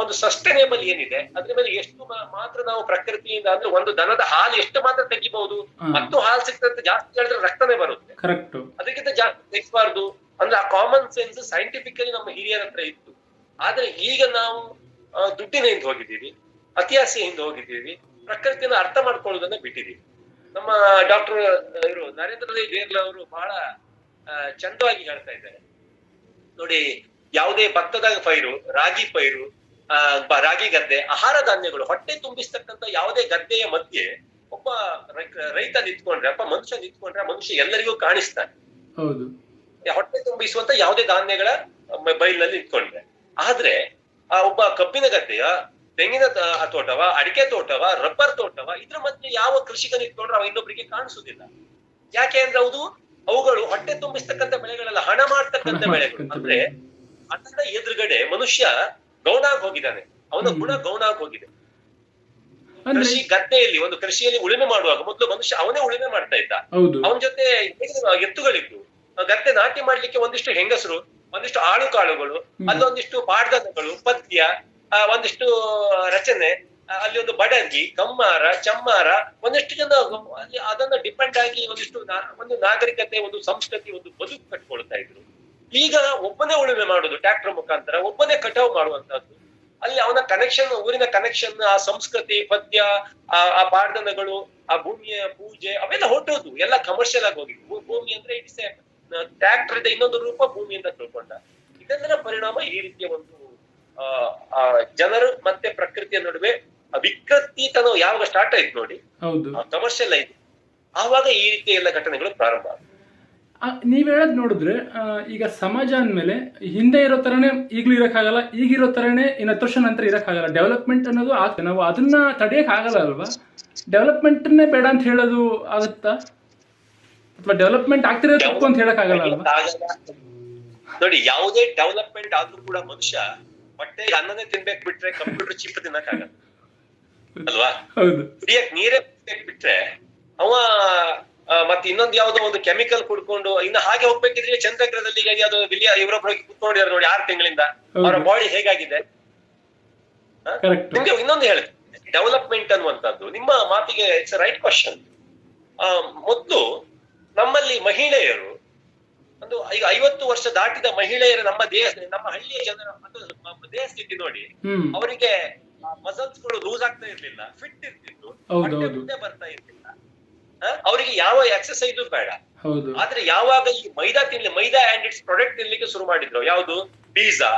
ಒಂದು ಸಸ್ಟೈನೇಬಲ್ ಏನಿದೆ ಅದ್ರ ಮೇಲೆ ಎಷ್ಟು ಮಾತ್ರ ನಾವು ಪ್ರಕೃತಿಯಿಂದ, ಅಂದ್ರೆ ಒಂದು ದನದ ಹಾಲು ಎಷ್ಟು ಮಾತ್ರ ತೆಗಿಬಹುದು, ಮತ್ತು ಹಾಲು ಸಿಕ್ತಂತೆ ಜಾಸ್ತಿ ಹೇಳಿದ್ರೆ ರಕ್ತನೇ ಬರುತ್ತೆ, ಅದಕ್ಕಿಂತ ಜಾಸ್ತಿ ತೆಗಿಬಾರ್ದು ಅಂದ್ರೆ ಆ ಕಾಮನ್ ಸೆನ್ಸ್ ಸೈಂಟಿಫಿಕಲಿ ನಮ್ಮ ಹಿರಿಯರ ಹತ್ರ ಇತ್ತು. ಆದ್ರೆ ಈಗ ನಾವು ದುಡ್ಡಿನ ಹಿಂದೆ ಹೋಗಿದ್ದೀವಿ, ಅತಿಯಾಸೆ ಹಿಂದೆ ಹೋಗಿದ್ದೀವಿ, ಪ್ರಕೃತಿಯನ್ನು ಅರ್ಥ ಮಾಡ್ಕೊಳ್ಳೋದನ್ನ ಬಿಟ್ಟಿದ್ದೀವಿ. ನಮ್ಮ ಡಾಕ್ಟರ್ ನರೇಂದ್ರ ಬೇರ್ಲ ಅವರು ಬಹಳ ಚಂದವಾಗಿ ಹೇಳ್ತಾ ಇದ್ದಾರೆ ನೋಡಿ, ಯಾವುದೇ ಭತ್ತದ ಪೈರು, ರಾಗಿ ಪೈರು, ರಾಗಿ ಗದ್ದೆ, ಆಹಾರ ಧಾನ್ಯಗಳು, ಹೊಟ್ಟೆ ತುಂಬಿಸ್ತಕ್ಕಂಥ ಯಾವುದೇ ಗದ್ದೆಯ ಮಧ್ಯೆ ಒಬ್ಬ ರೈತ ನಿಂತ್ಕೊಂಡ್ರೆ, ಮನುಷ್ಯ ನಿಂತ್ಕೊಂಡ್ರೆ ಆ ಮನುಷ್ಯ ಎಲ್ಲರಿಗೂ ಕಾಣಿಸ್ತಾನೆ. ಹೊಟ್ಟೆ ತುಂಬಿಸುವಂತ ಯಾವುದೇ ಧಾನ್ಯಗಳ ಬೈಲಿನಲ್ಲಿ ನಿಂತ್ಕೊಂಡ್ರೆ. ಆದ್ರೆ ಆ ಒಬ್ಬ ಕಬ್ಬಿನ ಗದ್ದೆಯ, ತೆಂಗಿನ ತೋಟವ, ಅಡಿಕೆ ತೋಟವ, ರಬ್ಬರ್ ತೋಟವ, ಇದ್ರ ಮಧ್ಯೆ ಯಾವ ಕೃಷಿಕ ನಿಂತ್ಕೊಂಡ್ರೆ ಅವ ಇನ್ನೊಬ್ಬರಿಗೆ ಕಾಣಿಸುದಿಲ್ಲ. ಯಾಕೆ ಅಂದ್ರೆ ಅವುಗಳು ಹೊಟ್ಟೆ ತುಂಬಿಸ್ತಕ್ಕಂಥ ಬೆಳೆಗಳೆಲ್ಲ, ಹಣ ಮಾಡ್ತಕ್ಕಂಥ ಬೆಳೆಗಳು. ಅಂದ್ರೆ ಅದರ ಎದುರುಗಡೆ ಮನುಷ್ಯ ಗೌಣ ಹೋಗಿದ್ದಾನೆ. ಅವನ ಗುಣ ಗೌಣ ಆಗಿ ಹೋಗಿದೆ. ಅಂದ್ರೆ ಕೃಷಿ ಗದ್ದೆಯಲ್ಲಿ ಒಂದು ಕೃಷಿಯಲ್ಲಿ ಉಳುಮೆ ಮಾಡುವಾಗ ಮೊದಲು ಮನುಷ್ಯ ಅವನೇ ಉಳುಮೆ ಮಾಡ್ತಾ ಇದ್ದ. ಹೌದು ಅವನ ಜೊತೆ ಎತ್ತುಗಳಿತ್ತು. ಗದ್ದೆ ನಾಟಿ ಮಾಡ್ಲಿಕ್ಕೆ ಒಂದಿಷ್ಟು ಹೆಂಗಸರು, ಒಂದಿಷ್ಟು ಆಳು ಕಾಳುಗಳು, ಅಲ್ಲೊಂದಿಷ್ಟು ಪಾಡ್ದನಗಳು, ಪದ್ಯ, ಒಂದಿಷ್ಟು ರಚನೆ, ಅಲ್ಲಿ ಒಂದು ಬಡಗಿ, ಕಮ್ಮಾರ, ಚಮ್ಮಾರ, ಒಂದಿಷ್ಟು ಜನ ಅಲ್ಲಿ ಅದನ್ನ ಡಿಪೆಂಡ್ ಆಗಿ ಒಂದಿಷ್ಟು ಒಂದು ನಾಗರಿಕತೆ, ಒಂದು ಸಂಸ್ಕೃತಿ, ಒಂದು ಬದುಕು ಕಟ್ಕೊಳ್ತಾ ಇದ್ರು. ಈಗ ಒಬ್ಬನೇ ಉಳುಮೆ ಮಾಡುದು ಟ್ರ್ಯಾಕ್ಟರ್ ಮುಖಾಂತರ, ಒಬ್ಬನೇ ಕಟಾವು ಮಾಡುವಂತದ್ದು. ಅಲ್ಲಿ ಅವನ ಕನೆಕ್ಷನ್, ಊರಿನ ಕನೆಕ್ಷನ್, ಆ ಸಂಸ್ಕೃತಿ, ಪದ್ಯ, ಆ ಪಾಡ್ದನಗಳು, ಆ ಭೂಮಿಯ ಪೂಜೆ ಅವೆಲ್ಲ ಹೊಟ್ಟೋದು, ಎಲ್ಲ ಕಮರ್ಷಿಯಲ್ ಆಗಿ ಹೋಗಿದ್ವು. ಭೂಮಿ ಅಂದ್ರೆ ಇಟ್ಸ್ ಟ್ರ್ಯಾಕ್ಟರ್ ಇದೆ ಇನ್ನೊಂದು ರೂಪ ಭೂಮಿ ಅಂತ ತಿಳ್ಕೊಂಡ. ಇದೆಲ್ಲರ ಪರಿಣಾಮ ಈ ರೀತಿಯ ಒಂದು ಜನರು ಮತ್ತೆ ಪ್ರಕೃತಿಯ ನಡುವೆ ವಿಕೃತಿತನ ಯಾವಾಗ ಸ್ಟಾರ್ಟ್ ಆಯ್ತು ನೋಡಿ, ಹೌದು ಕಮರ್ಷಿಯಲ್ ಆಯ್ತು, ಆವಾಗ ಈ ರೀತಿಯ ಎಲ್ಲ ಘಟನೆಗಳು ಪ್ರಾರಂಭ. ನೀವ್ ಹೇಳದ್ ನೋಡಿದ್ರೆ ಈಗ ಸಮಾಜ ಅಂದ್ಮೇಲೆ ಹಿಂದೆ ಇರೋ ತರನೇ ಈಗ್ಲೂ ಇರಕ್ಕಾಗಲ್ಲ, ಈಗಿರೋ ತರನೇ ಇನ್ನು 10 ವರ್ಷ ನಂತರ ಇರಕ್ಕಾಗಲ್ಲ. ಡೆವಲಪ್ಮೆಂಟ್ ಅನ್ನೋದು ಆಗ್ತದೆ, ನಾವು ಅದನ್ನ ತಡೆಯಕ್ ಆಗಲ್ಲ ಅಲ್ವಾ? ಡೆವಲಪ್ಮೆಂಟ್ನೇ ಬೇಡ ಅಂತ ಹೇಳೋದು ಆಗುತ್ತಾ, ಅಥವಾ ಡೆವಲಪ್ಮೆಂಟ್ ಆಗ್ತಿರೋ ತಪ್ಪು ಅಂತ ಹೇಳಕ್ ಆಗಲ್ಲ ಅಲ್ವಾ? ನೋಡಿ, ಯಾವುದೇ ಡೆವಲಪ್ಮೆಂಟ್ ಆದ್ರೂ ಕೂಡ ಮನುಷ್ಯ ಹೊಟ್ಟೆಗೆ ಅನ್ನನೇ ತಿನ್ಬೇಕು ಬಿಟ್ರೆ ಕಂಪ್ಯೂಟರ್ ಚಿಪ್ ತಿನ್ನಕ್ಕಾಗಲ್ಲ ಅಲ್ವಾ? ಹೌದು. ಕುಡಿಯಕ್ ನೀರೇ ಬಿಟ್ರೆ ಅವ ಮತ್ತೆ ಇನ್ನೊಂದು ಯಾವ್ದೋ ಒಂದು ಕೆಮಿಕಲ್ ಕುಡ್ಕೊಂಡು ಇನ್ನು ಹಾಗೆ ಹೋಗ್ಬೇಕಿದ್ರೆ ಚಂದ್ರಗ್ರಹದಲ್ಲಿ ಯಾವ್ದೋ ಇವರೊಬ್ರು ಕುತ್ಕೊಂಡಿದ್ದಾರೆ ನೋಡಿ 6 ತಿಂಗಳಿಂದ, ಅವರ ಬಾಡಿ ಹೇಗಾಗಿದೆ. ನಿಮ್ಗೆ ಇನ್ನೊಂದು ಹೇಳಿ, ಡೆವಲಪ್ಮೆಂಟ್ ಅನ್ನುವಂಥದ್ದು ನಿಮ್ಮ ಮಾತಿಗೆ ಇಟ್ಸ್ ರೈಟ್ ಕ್ವಶನ್. ಮೊದಲು ನಮ್ಮಲ್ಲಿ ಮಹಿಳೆಯರು ಒಂದು ಈಗ 50 ವರ್ಷ ದಾಟಿದ ಮಹಿಳೆಯರು ನಮ್ಮ ಹಳ್ಳಿಯ ಜನರ ದೇಹ ಸ್ಥಿತಿ ನೋಡಿ, ಅವರಿಗೆ ಮಸಲ್ಸ್ ಗಳು ಲೂಸ್ ಆಗ್ತಾ ಇರ್ಲಿಲ್ಲ, ಫಿಟ್ ಇರ್ತಿತ್ತು, ಮುಂದೆ ಬರ್ತಾ ಇರ್ಲಿಲ್ಲ, ಅವರಿಗೆ ಯಾವ ಎಕ್ಸರ್ಸೈಸ್ ಬೇಡ. ಆದ್ರೆ ಯಾವಾಗ ಈ ಮೈದಾ ಅಂಡ್ ಇಟ್ಸ್ ಪ್ರಾಡಕ್ಟ್ ತಿನ್ಲಿಕ್ಕೆ ಶುರು ಮಾಡಿದ್ರು, ಯಾವುದು ಪಿಜ್ಜಾ,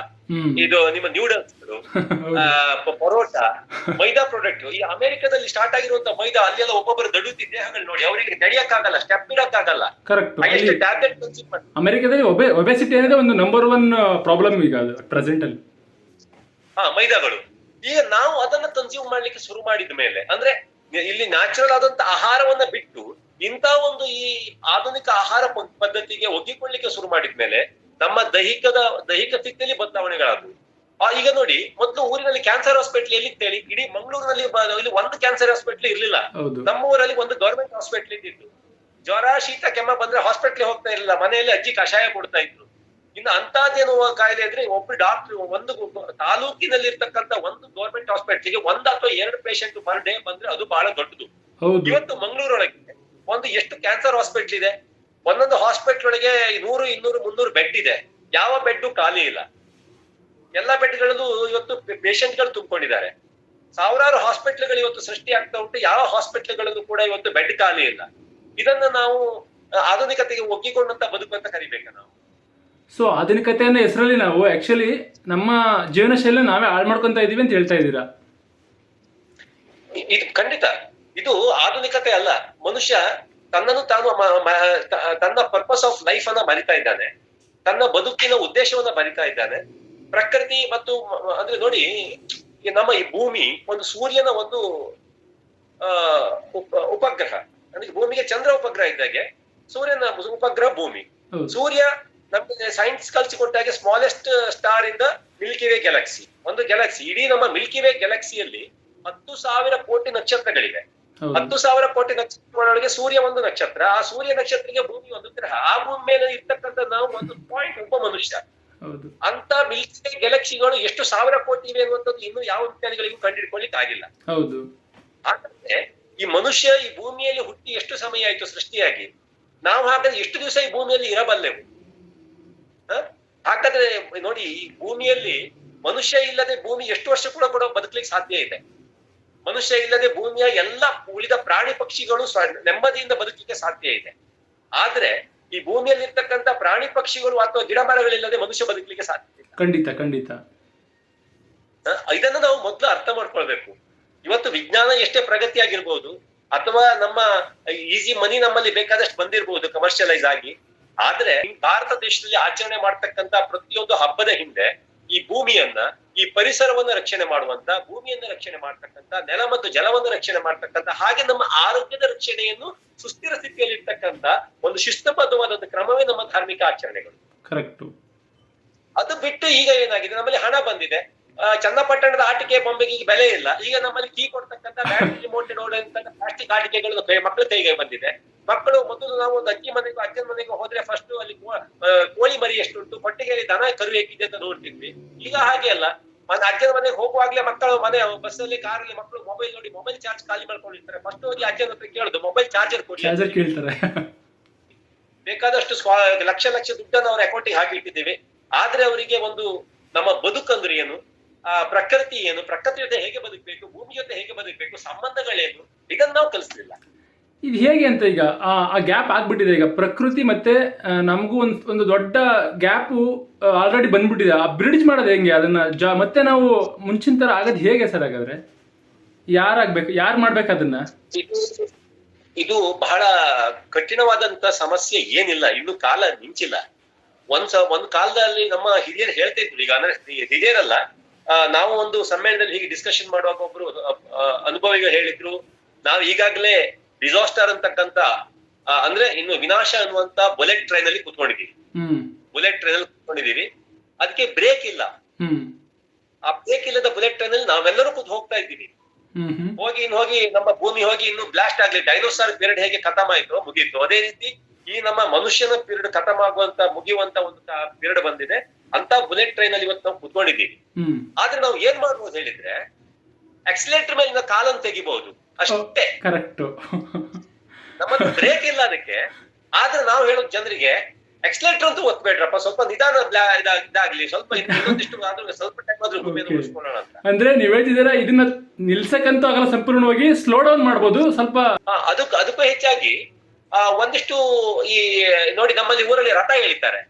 ಇದು ನಿಮ್ಮ ನ್ಯೂಡಲ್ಸ್ಗಳು, ಪರೋಟ, ಮೈದಾ ಪ್ರಾಡಕ್ಟ್, ಈ ಅಮೆರಿಕದಲ್ಲಿ ಸ್ಟಾರ್ಟ್ ಆಗಿರುವಂತ ಮೈದಾ, ಅಲ್ಲೆಲ್ಲ ಒಬ್ಬೊಬ್ಬರು ದಡುತ್ತಿ ದೇಹಗಳು ನೋಡಿ, ಅವರಿಗೆ ನಡೆಯಕ್ಕಾಗಲ್ಲ, ಸ್ಟೆಪ್ ಇಡಕ್ಕಾಗಲ್ಲ. ಟ್ಯಾಬ್ಲೆಟ್ ಕನ್ಸ್ಯೂಮ್ ಮಾಡಿ. ಅಮೆರಿಕದಲ್ಲಿ ಒಬೆಸಿಟಿ ಅನ್ನೋದೇ ಒಂದು ನಂಬರ್ 1 ಪ್ರಾಬ್ಲಮ್ ಈಗ ಪ್ರೆಸೆಂಟ್ ಅಲ್ಲಿ. ಮೈದಾಗಳು. ಈಗ ನಾವು ಅದನ್ನ ಕನ್ಸ್ಯೂಮ್ ಮಾಡ್ಲಿಕ್ಕೆ ಶುರು ಮಾಡಿದ ಮೇಲೆ, ಅಂದ್ರೆ ಇಲ್ಲಿ ನ್ಯಾಚುರಲ್ ಆದಂತ ಆಹಾರವನ್ನ ಬಿಟ್ಟು ಇಂತ ಒಂದು ಈ ಆಧುನಿಕ ಆಹಾರ ಪದ್ಧತಿಗೆ ಒಗ್ಗಿಕೊಳ್ಳಿಕ್ಕೆ ಶುರು ಮಾಡಿದ್ಮೇಲೆ ನಮ್ಮ ದೈಹಿಕ ಸ್ಥಿತಿಯಲ್ಲಿ ಬದಲಾವಣೆಗಳಾದವು. ಈಗ ನೋಡಿ, ಮೊದಲು ಊರಿನಲ್ಲಿ ಕ್ಯಾನ್ಸರ್ ಹಾಸ್ಪಿಟಲ್ ಎಲ್ಲಿತ್ತೇಳಿ, ಇಡೀ ಮಂಗಳೂರಿನಲ್ಲಿ ಇಲ್ಲಿ ಒಂದು ಕ್ಯಾನ್ಸರ್ ಹಾಸ್ಪಿಟಲ್ ಇರ್ಲಿಲ್ಲ. ನಮ್ಮ ಊರಲ್ಲಿ ಒಂದು ಗವರ್ಮೆಂಟ್ ಹಾಸ್ಪಿಟಲ್ ಇದ್ದಿತ್ತು. ಜ್ವರ, ಶೀತ, ಕೆಮ್ಮ ಬಂದ್ರೆ ಹಾಸ್ಪಿಟ್ಲಿಗೆ ಹೋಗ್ತಾ ಇರ್ಲಿಲ್ಲ, ಮನೆಯಲ್ಲಿ ಅಜ್ಜಿ ಕಷಾಯ ಕೊಡ್ತಾ ಇದ್ರು. ಇನ್ನು ಅಂತದ್ದೇನು ಕಾಯಿಲೆ ಇದ್ರೆ ಒಬ್ರು ಡಾಕ್ಟರ್ ಒಂದು ತಾಲೂಕಿನಲ್ಲಿ ಇರ್ತಕ್ಕಂಥ ಒಂದು ಗವರ್ಮೆಂಟ್ ಹಾಸ್ಪಿಟಲ್ಗೆ 1 ಅಥವಾ 2 ಪೇಷಂಟ್ ಪರ್ ಡೇ ಬಂದ್ರೆ ಅದು ಬಹಳ ದೊಡ್ಡದು. ಇವತ್ತು ಮಂಗಳೂರೊಳಗೆ ಒಂದು ಎಷ್ಟು ಕ್ಯಾನ್ಸರ್ ಹಾಸ್ಪಿಟಲ್ ಇದೆ, ಒಂದೊಂದು ಹಾಸ್ಪಿಟಲ್ ಒಳಗೆ 100, 200, 300 ಬೆಡ್ ಇದೆ, ಯಾವ ಬೆಡ್ ಖಾಲಿ ಇಲ್ಲ. ಎಲ್ಲ ಬೆಡ್ಗಳಲ್ಲೂ ಇವತ್ತು ಪೇಷಂಟ್ಗಳು ತುಂಬಿಕೊಂಡಿದ್ದಾರೆ. ಸಾವಿರಾರು ಹಾಸ್ಪಿಟ್ಲ್ಗಳು ಇವತ್ತು ಸೃಷ್ಟಿ ಆಗ್ತಾ ಉಂಟು, ಯಾವ ಹಾಸ್ಪಿಟ್ಲ್ಗಳಲ್ಲೂ ಕೂಡ ಇವತ್ತು ಬೆಡ್ ಖಾಲಿ ಇಲ್ಲ. ಇದನ್ನ ನಾವು ಆಧುನಿಕತೆಗೆ ಒಗ್ಗಿಕೊಂಡಂತ ಬದುಕು ಅಂತ ಕರಿಬೇಕ ನಾವು. ಸೊ ಆಧುನಿಕತೆಯ ಹೆಸರಲ್ಲಿ ನಾವು ಆಕ್ಚುಲಿ ನಮ್ಮ ಜೀವನ ಶೈಲಿ ನಾವೇ ಹಾಳು ಮಾಡ್ಕೊಂತ ಇದೀವಿ ಅಂತ ಹೇಳ್ತಾ ಇದ್ದೀರಾ? ಇದು ಖಂಡಿತ, ಇದು ಆಧುನಿಕತೆ ಅಲ್ಲ. ಮನುಷ್ಯ ತನ್ನನ್ನು ತಾನು ತನ್ನ ಪರ್ಪಸ್ ಆಫ್ ಲೈಫ್ ಅನ್ನ ಮರಿತಾ ಇದ್ದಾನೆ, ತನ್ನ ಬದುಕಿನ ಉದ್ದೇಶವನ್ನ ಮರಿತಾ ಇದ್ದಾನೆ. ಪ್ರಕೃತಿ ಮತ್ತು ಅಂದ್ರೆ ನೋಡಿ, ನಮ್ಮ ಈ ಭೂಮಿ ಒಂದು ಸೂರ್ಯನ ಒಂದು ಉಪಗ್ರಹ. ಅಂದ್ರೆ ಭೂಮಿಗೆ ಚಂದ್ರ ಉಪಗ್ರಹ ಇದ್ದಾಗೆ ಸೂರ್ಯನ ಉಪಗ್ರಹ ಭೂಮಿ. ಸೂರ್ಯ ನಮ್ಗೆ ಸೈನ್ಸ್ ಕಲ್ಸಿಕೊಟ್ಟಾಗೆ ಸ್ಮಾಲೆಸ್ಟ್ ಸ್ಟಾರ್ ಇಂದ ಮಿಲ್ಕಿ ವೇ ಗ್ಯಾಲಕ್ಸಿ, ಒಂದು ಗ್ಯಾಲಕ್ಸಿ. ಇಡೀ ನಮ್ಮ ಮಿಲ್ಕಿ ವೇ ಗ್ಯಾಲಕ್ಸಿಯಲ್ಲಿ 10,000 ಕೋಟಿ ನಕ್ಷತ್ರಗಳಿವೆ. 10,000 ಕೋಟಿ ನಕ್ಷತ್ರಗಳೊಳಗೆ ಸೂರ್ಯ ಒಂದು ನಕ್ಷತ್ರ. ಆ ಸೂರ್ಯ ನಕ್ಷತ್ರಕ್ಕೆ ಭೂಮಿ ಒಂದು ಗ್ರಹ. ಆ ಭೂಮಿ ಮೇಲೆ ಇರ್ತಕ್ಕಂಥ ನಾವು ಒಂದು ಪಾಯಿಂಟ್, ಒಬ್ಬ ಮನುಷ್ಯ. ಅಂತ ಮಿಲ್ಕಿ ವೇ ಗ್ಯಾಲಕ್ಸಿಗಳು ಎಷ್ಟು 1000 ಕೋಟಿ ಇವೆ ಅನ್ನುವಂಥದ್ದು ಇನ್ನು ಯಾವ ವಿಜ್ಞಾನಿಗಳಿಗೂ ಕಂಡುಹಿಡ್ಕೊಳ್ಳಿಕ್ ಆಗಿಲ್ಲ. ಹಾಗಾದ್ರೆ ಈ ಮನುಷ್ಯ ಈ ಭೂಮಿಯಲ್ಲಿ ಹುಟ್ಟಿ ಎಷ್ಟು ಸಮಯ ಆಯ್ತು ಸೃಷ್ಟಿಯಾಗಿ? ನಾವು ಹಾಗಾದ್ರೆ ಎಷ್ಟು ದಿವಸ ಈ ಭೂಮಿಯಲ್ಲಿ ಇರಬಲ್ಲೆವು? ಹಾಗಾದ್ರೆ ನೋಡಿ, ಈ ಭೂಮಿಯಲ್ಲಿ ಮನುಷ್ಯ ಇಲ್ಲದೆ ಭೂಮಿ ಎಷ್ಟು ವರ್ಷ ಕೂಡ ಬದುಕಲಿಕ್ಕೆ ಸಾಧ್ಯ ಇದೆ. ಮನುಷ್ಯ ಇಲ್ಲದೆ ಭೂಮಿಯ ಎಲ್ಲ ಉಳಿದ ಪ್ರಾಣಿ ಪಕ್ಷಿಗಳು ನೆಮ್ಮದಿಯಿಂದ ಬದುಕಲಿಕ್ಕೆ ಸಾಧ್ಯ ಇದೆ. ಆದ್ರೆ ಈ ಭೂಮಿಯಲ್ಲಿ ಇರ್ತಕ್ಕಂಥ ಪ್ರಾಣಿ ಪಕ್ಷಿಗಳು ಅಥವಾ ಗಿಡ ಮರಗಳಿಲ್ಲದೆ ಮನುಷ್ಯ ಬದುಕಲಿಕ್ಕೆ ಸಾಧ್ಯ ಇಲ್ಲ. ಖಂಡಿತ. ಇದನ್ನು ನಾವು ಮೊದಲು ಅರ್ಥ ಮಾಡ್ಕೊಳ್ಬೇಕು. ಇವತ್ತು ವಿಜ್ಞಾನ ಎಷ್ಟೇ ಪ್ರಗತಿ ಆಗಿರ್ಬೋದು, ಅಥವಾ ನಮ್ಮ ಈಸಿ ಮನಿ ನಮ್ಮಲ್ಲಿ ಬೇಕಾದಷ್ಟು ಬಂದಿರಬಹುದು ಕಮರ್ಷಿಯಲೈಸ್ ಆಗಿ, ಆದ್ರೆ ಭಾರತ ದೇಶದಲ್ಲಿ ಆಚರಣೆ ಮಾಡ್ತಕ್ಕಂತ ಪ್ರತಿಯೊಂದು ಹಬ್ಬದ ಹಿಂದೆ ಈ ಭೂಮಿಯನ್ನ, ಈ ಪರಿಸರವನ್ನ ರಕ್ಷಣೆ ಮಾಡುವಂತ, ಭೂಮಿಯನ್ನ ರಕ್ಷಣೆ ಮಾಡ್ತಕ್ಕಂತ, ನೆಲ ಮತ್ತು ಜಲವನ್ನ ರಕ್ಷಣೆ ಮಾಡ್ತಕ್ಕಂತ, ಹಾಗೆ ನಮ್ಮ ಆರೋಗ್ಯದ ರಕ್ಷಣೆಯನ್ನು ಸುಸ್ಥಿರ ಸ್ಥಿತಿಯಲ್ಲಿ ಇರ್ತಕ್ಕಂತ ಒಂದು ಶಿಸ್ತಬದ್ಧವಾದ ಕ್ರಮವೇ ನಮ್ಮ ಧಾರ್ಮಿಕ ಆಚರಣೆಗಳು. ಕರೆಕ್ಟ್. ಅದು ಬಿಟ್ಟು ಈಗ ಏನಾಗಿದೆ, ನಮ್ಮಲ್ಲಿ ಹಣ ಬಂದಿದೆ, ಚನ್ನಪಟ್ಟಣದ ಆಟಿಕೆ ಬೊಂಬೆಗೆ ಈಗ ಬೆಲೆ ಇಲ್ಲ. ಈಗ ನಮ್ಮಲ್ಲಿ ಕೀ ಕೊಡ್ತಕ್ಕಂಥ ಬ್ಯಾಟರಿ ರಿಮೋಟೆಡ್ ಪ್ಲಾಸ್ಟಿಕ್ ಆಟಿಕೆಗಳು ಮಕ್ಕಳ ಕೈಗೆ ಬಂದಿದೆ. ಮಕ್ಕಳು ಮೊದಲು ನಾವು ಒಂದು ಅಜ್ಜಿ ಮನೆಗೂ ಅಜ್ಜನ ಮನೆಗೂ ಹೋದ್ರೆ ಫಸ್ಟ್ ಅಲ್ಲಿ ಕೋಳಿ ಮರಿ ಎಷ್ಟುಂಟು, ಕೊಟ್ಟಿಗೆಯಲ್ಲಿ ದನ ಕರು ಹೇಗಿದೆ ಅಂತ ನೋಡ್ತಿದ್ವಿ. ಈಗ ಹಾಗೆ ಅಲ್ಲ. ಅಜ್ಜನ ಮನೆಗೆ ಹೋಗುವಾಗ್ಲೇ ಮಕ್ಕಳು ಬಸ್ಸಲ್ಲಿ ಕಾರಲ್ಲಿ ಮಕ್ಕಳು ಮೊಬೈಲ್ ನೋಡಿ ಮೊಬೈಲ್ ಚಾರ್ಜ್ ಖಾಲಿ ಮಾಡ್ಕೊಂಡಿರ್ತಾರೆ. ಫಸ್ಟ್ ಹೋಗಿ ಅಜ್ಜನ ಹತ್ರ ಕೇಳುದು ಮೊಬೈಲ್ ಚಾರ್ಜರ್ ಕೊಡಿ. ಕೇಳ್ತಾರೆ. ಬೇಕಾದಷ್ಟು ಲಕ್ಷ ಲಕ್ಷ ದುಡ್ಡನ್ನು ಅವ್ರ ಅಕೌಂಟಿಗೆ ಹಾಕಿಟ್ಟಿದ್ದೇವೆ. ಆದ್ರೆ ಅವರಿಗೆ ಒಂದು ನಮ್ಮ ಬದುಕಂದ್ರೆ ಏನು, ಪ್ರಕೃತಿ ಏನು, ಪ್ರಕೃತಿ ಜೊತೆ ಹೇಗೆ ಬದುಕಬೇಕು, ಭೂಮಿ ಜೊತೆ ಹೇಗೆ ಬದುಕಬೇಕು, ಸಂಬಂಧಗಳೇನು, ಇದನ್ನ ನಾವು ಕಲಿಸ್ಲಿಲ್ಲ. ಇದು ಹೇಗೆ ಅಂತ ಈಗ ಆ ಗ್ಯಾಪ್ ಆಗ್ಬಿಟ್ಟಿದೆ. ಈಗ ಪ್ರಕೃತಿ ಮತ್ತೆ ನಮಗೂ ಒಂದು ದೊಡ್ಡ ಗ್ಯಾಪು ಆಲ್ರೆಡಿ ಬಂದ್ಬಿಟ್ಟಿದೆ. ಆ ಬ್ರಿಡ್ಜ್ ಮಾಡೋದು ಹೆಂಗೆ ಅದನ್ನ ಮತ್ತೆ ನಾವು ಮುಂಚಿನ ತರ ಆಗೋದು ಹೇಗೆ ಸರ್? ಹಾಗಾದ್ರೆ ಯಾರು ಮಾಡ್ಬೇಕು ಅದನ್ನ? ಇದು ಬಹಳ ಕಠಿಣವಾದಂತ ಸಮಸ್ಯೆ ಏನಿಲ್ಲ, ಇನ್ನು ಕಾಲ ನಿಂಚಿಲ್ಲ. ಒಂದ್ ಕಾಲದಲ್ಲಿ ನಮ್ಮ ಹಿರಿಯರು ಹೇಳ್ತಿದ್ರು. ಈಗ ಅಂದ್ರೆ ಹಿರಿಯರಲ್ಲ, ನಾವು ಒಂದು ಸಮ್ಮೇಳನದಲ್ಲಿ ಹೀಗೆ ಡಿಸ್ಕಷನ್ ಮಾಡುವಾಗ ಒಬ್ರು ಅನುಭವಿಗಳು ಹೇಳಿದ್ರು, ನಾವು ಈಗಾಗಲೇ ಡಿಸಾಸ್ಟರ್ ಅಂತಕ್ಕಂತ ಅಂದ್ರೆ ಇನ್ನು ವಿನಾಶ ಅನ್ನುವಂತ ಬುಲೆಟ್ ಟ್ರೈನ್ ಅಲ್ಲಿ ಕುತ್ಕೊಂಡಿದೀವಿ. ಅದಕ್ಕೆ ಬ್ರೇಕ್ ಇಲ್ಲ. ಆ ಬ್ರೇಕ್ ಇಲ್ಲದ ಬುಲೆಟ್ ಟ್ರೈನ್ ಅಲ್ಲಿ ನಾವೆಲ್ಲರೂ ಕೂತ್ ಹೋಗ್ತಾ ಇದ್ದೀವಿ. ಹೋಗಿ ನಮ್ಮ ಭೂಮಿ ಹೋಗಿ ಇನ್ನು ಬ್ಲಾಸ್ಟ್ ಆಗ್ಲಿ. ಡೈನೋಸಾರ್ ಪೀರಿಯಡ್ ಹೇಗೆ ಖತಮ್ ಆಯ್ತು, ಮುಗೀತು, ಅದೇ ರೀತಿ ಈ ನಮ್ಮ ಮನುಷ್ಯನ ಪೀರಿಯಡ್ ಖತಮ್ ಮುಗಿಯುವಂತ ಒಂದು ಪೀರಿಯಡ್ ಬಂದಿದೆ. ಅಂತ ಬುಲೆಟ್ ಟ್ರೈನ್ ಅಲ್ಲಿ ಇವತ್ತು ನಾವು ಕುತ್ಕೊಂಡಿದ್ದೀವಿ. ಆದ್ರೆ ನಾವು ಏನ್ ಮಾಡ್ಬೋದು ಹೇಳಿದ್ರೆ, ಆಕ್ಸಿಲೇಟರ್ ಮೇಲಿನ ಕಾಲನ್ನು ತೆಗಿಬಹುದು ಅಷ್ಟೇ. ಕರೆಕ್ಟ್. ನಮ್ಮದು ಬ್ರೇಕ್ ಇಲ್ಲ ಅದಕ್ಕೆ. ಆದ್ರೆ ನಾವು ಹೇಳೋದು ಜನರಿಗೆ ಆಕ್ಸಿಲೇಟರ್ ಅಂತೂ ಒತ್ಬೇಡ್ರಪ್ಪ, ಸ್ವಲ್ಪ ನಿಧಾನ ಇದಾಗ್ಲಿ, ಸ್ವಲ್ಪ ಇನ್ನೊಂದಿಷ್ಟು ಸ್ವಲ್ಪ ಟೈಮ್ ಆದ್ರೂ ಉಳಿಸ್ಕೊಳ್ಳೋಣ ಅಂತ. ಅಂದ್ರೆ ನೀವ್ ಹೇಳ್ತಿದ್ದೀರಾ ಇದನ್ನ ನಿಲ್ಸಕ್ಕಂತೂ ಆಗಲ್ಲ, ಸಂಪೂರ್ಣವಾಗಿ ಸ್ಲೋ ಡೌನ್ ಮಾಡ್ಬೋದು ಸ್ವಲ್ಪ. ಅದಕ್ಕೂ ಹೆಚ್ಚಾಗಿ ಒಂದಿಷ್ಟು ಈ ನೋಡಿ, ನಮ್ಮಲ್ಲಿ ಊರಲ್ಲಿ ರಥ ಎಳಿತಾರೆ.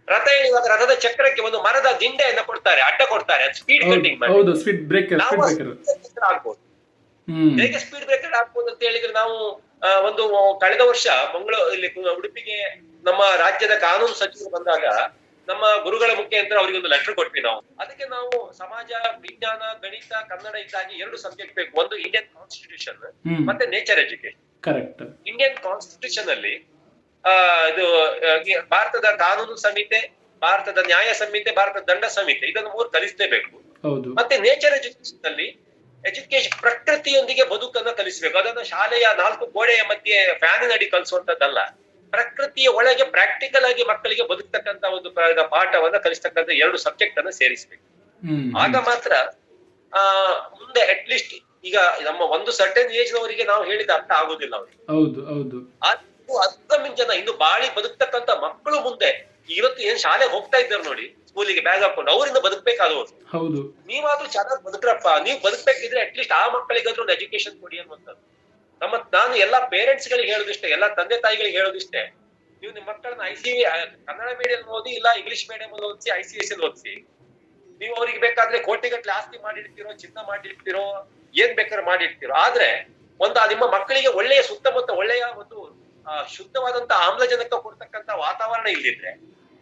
ರಥ ಎಳೆಯುವಾಗ ರಥದ ಚಕ್ರಕ್ಕೆ ಒಂದು ಮರದ ದಿಂಡೆಯನ್ನ ಕೊಡ್ತಾರೆ, ಅಡ್ಡ ಕೊಡ್ತಾರೆ, ಸ್ಪೀಡ್ ಕಟಿಂಗ್ ಮಾಡಿ. ಸ್ಪೀಡ್ ಬ್ರೇಕರ್ ಆಗ್ಬೋದು. ಹೇಗೆ ಸ್ಪೀಡ್ ಬ್ರೇಕರ್ ಆಗ್ಬೋದು ಅಂತ ಹೇಳಿದ್ರೆ, ನಾವು ಒಂದು ಕಳೆದ ವರ್ಷ ಇಲ್ಲಿ ಉಡುಪಿಗೆ ನಮ್ಮ ರಾಜ್ಯದ ಕಾನೂನು ಸಚಿವರು ಬಂದಾಗ ನಮ್ಮ ಗುರುಗಳ ಮುಖಾಂತರ ಅವರಿಗೆ ಒಂದು ಲೆಟರ್ ಕೊಟ್ವಿ ನಾವು. ಅದಕ್ಕೆ ನಾವು ಸಮಾಜ, ವಿಜ್ಞಾನ, ಗಣಿತ, ಕನ್ನಡ ಇದ್ದಾಗಿ 2 ಸಬ್ಜೆಕ್ಟ್ ಬೇಕು. ಒಂದು ಇಂಡಿಯನ್ ಕಾನ್ಸ್ಟಿಟ್ಯೂಷನ್ ಮತ್ತೆ nature education. Correct. Indian constitution ಅಲ್ಲಿ ಇದು ಭಾರತದ ಕಾನೂನು ಸಂಹಿತೆ, ಭಾರತದ ನ್ಯಾಯ ಸಂಹಿತೆ, ಭಾರತದ ದಂಡ ಸಂಹಿತೆ, ಇದನ್ನು 3 ಕಲಿಸಲೇಬೇಕು. ಮತ್ತೆ ನೇಚರ್ ಎಜುಕೇಶನ್ ಅಲ್ಲಿ ಪ್ರಕೃತಿಯೊಂದಿಗೆ ಬದುಕನ್ನ ಕಲಿಸಬೇಕು. ಅದನ್ನ ಶಾಲೆಯ 4 ಗೋಡೆಯ ಮಧ್ಯೆ ಫ್ಯಾನಿನ ಅಡಿ ಕಲಿಸುವಂತದ್ದಲ್ಲ. ಪ್ರಕೃತಿಯ ಒಳಗೆ ಪ್ರಾಕ್ಟಿಕಲ್ ಆಗಿ ಮಕ್ಕಳಿಗೆ ಬದುಕ್ತಕ್ಕಂತ ಒಂದು ಪಾಠವನ್ನ ಕಲಿಸ್ತಕ್ಕಂಥ 2 ಸಬ್ಜೆಕ್ಟ್ ಅನ್ನ ಸೇರಿಸಬೇಕು. ಆಗ ಮಾತ್ರ ಮುಂದೆ ಅಟ್ಲೀಸ್ಟ್ ಈಗ ನಮ್ಮ ಒಂದು ಸರ್ಟನ್ ಏಜ್ ನವರಿಗೆ ನಾವು ಹೇಳಿದ ಅರ್ಥ ಆಗುದಿಲ್ಲ ಅವ್ರಿಗೆ. ಅದಕ್ಕಿಂತ ಜನ ಇನ್ನು ಬಾಳಿ ಬದುಕ್ತಕ್ಕಂತ ಮಕ್ಕಳು ಮುಂದೆ ಇವತ್ತು ಏನ್ ಶಾಲೆಗೆ ಹೋಗ್ತಾ ಇದ್ದಾರೆ ನೋಡಿ, ಸ್ಕೂಲಿಗೆ ಬ್ಯಾಗ್ ಹಾಕೊಂಡು, ಅವರಿಂದ ಬದುಕ್ಬೇಕಾದವರು. ನೀವಾದ್ರೂ ಚೆನ್ನಾಗಿ ಬದುಕ್ರಪ್ಪ. ನೀವು ಬದುಕ್ಬೇಕಿದ್ರೆ ಅಟ್ಲೀಸ್ಟ್ ಆ ಮಕ್ಕಳಿಗಾದ್ರೂ ಒಂದು ಎಜುಕೇಶನ್ ಕೊಡಿ ಅನ್ನುವಂಥದ್ದು. ನಾನು ಎಲ್ಲಾ ಪೇರೆಂಟ್ಸ್ ಗಳಿಗೆ ಹೇಳೋದಿಷ್ಟೇ, ಎಲ್ಲಾ ತಂದೆ ತಾಯಿಗಳಿಗೆ ಹೇಳೋದಿಷ್ಟೇ, ನೀವು ನಿಮ್ಮ ಮಕ್ಕಳನ್ನ ಕನ್ನಡ ಮೀಡಿಯಂ ಓದಿ, ಇಲ್ಲ ಇಂಗ್ಲಿಷ್ ಮೀಡಿಯಂ ಅಲ್ಲಿ ಓದಿಸಿ, ICSE ಓದಿಸಿ. ನೀವು ಅವ್ರಿಗೆ ಬೇಕಾದ್ರೆ ಕೋಟಿಗಟ್ಟಲೆ ಆಸ್ತಿ ಮಾಡಿರ್ತೀರೋ, ಚಿನ್ನ ಮಾಡಿರ್ತೀರೋ, ಏನ್ ಬೇಕಾದ್ರೆ ಮಾಡಿರ್ತೀರೋ, ಆದ್ರೆ ನಿಮ್ಮ ಮಕ್ಕಳಿಗೆ ಒಳ್ಳೆಯ ಸುತ್ತಮುತ್ತ ಒಳ್ಳೆಯ ಒಂದು ಶುದ್ಧವಾದಂತ ಆಮ್ಲಜನಕ ಕೊಡ್ತಕ್ಕಂತ ವಾತಾವರಣ ಇಲ್ಲಿದ್ರೆ,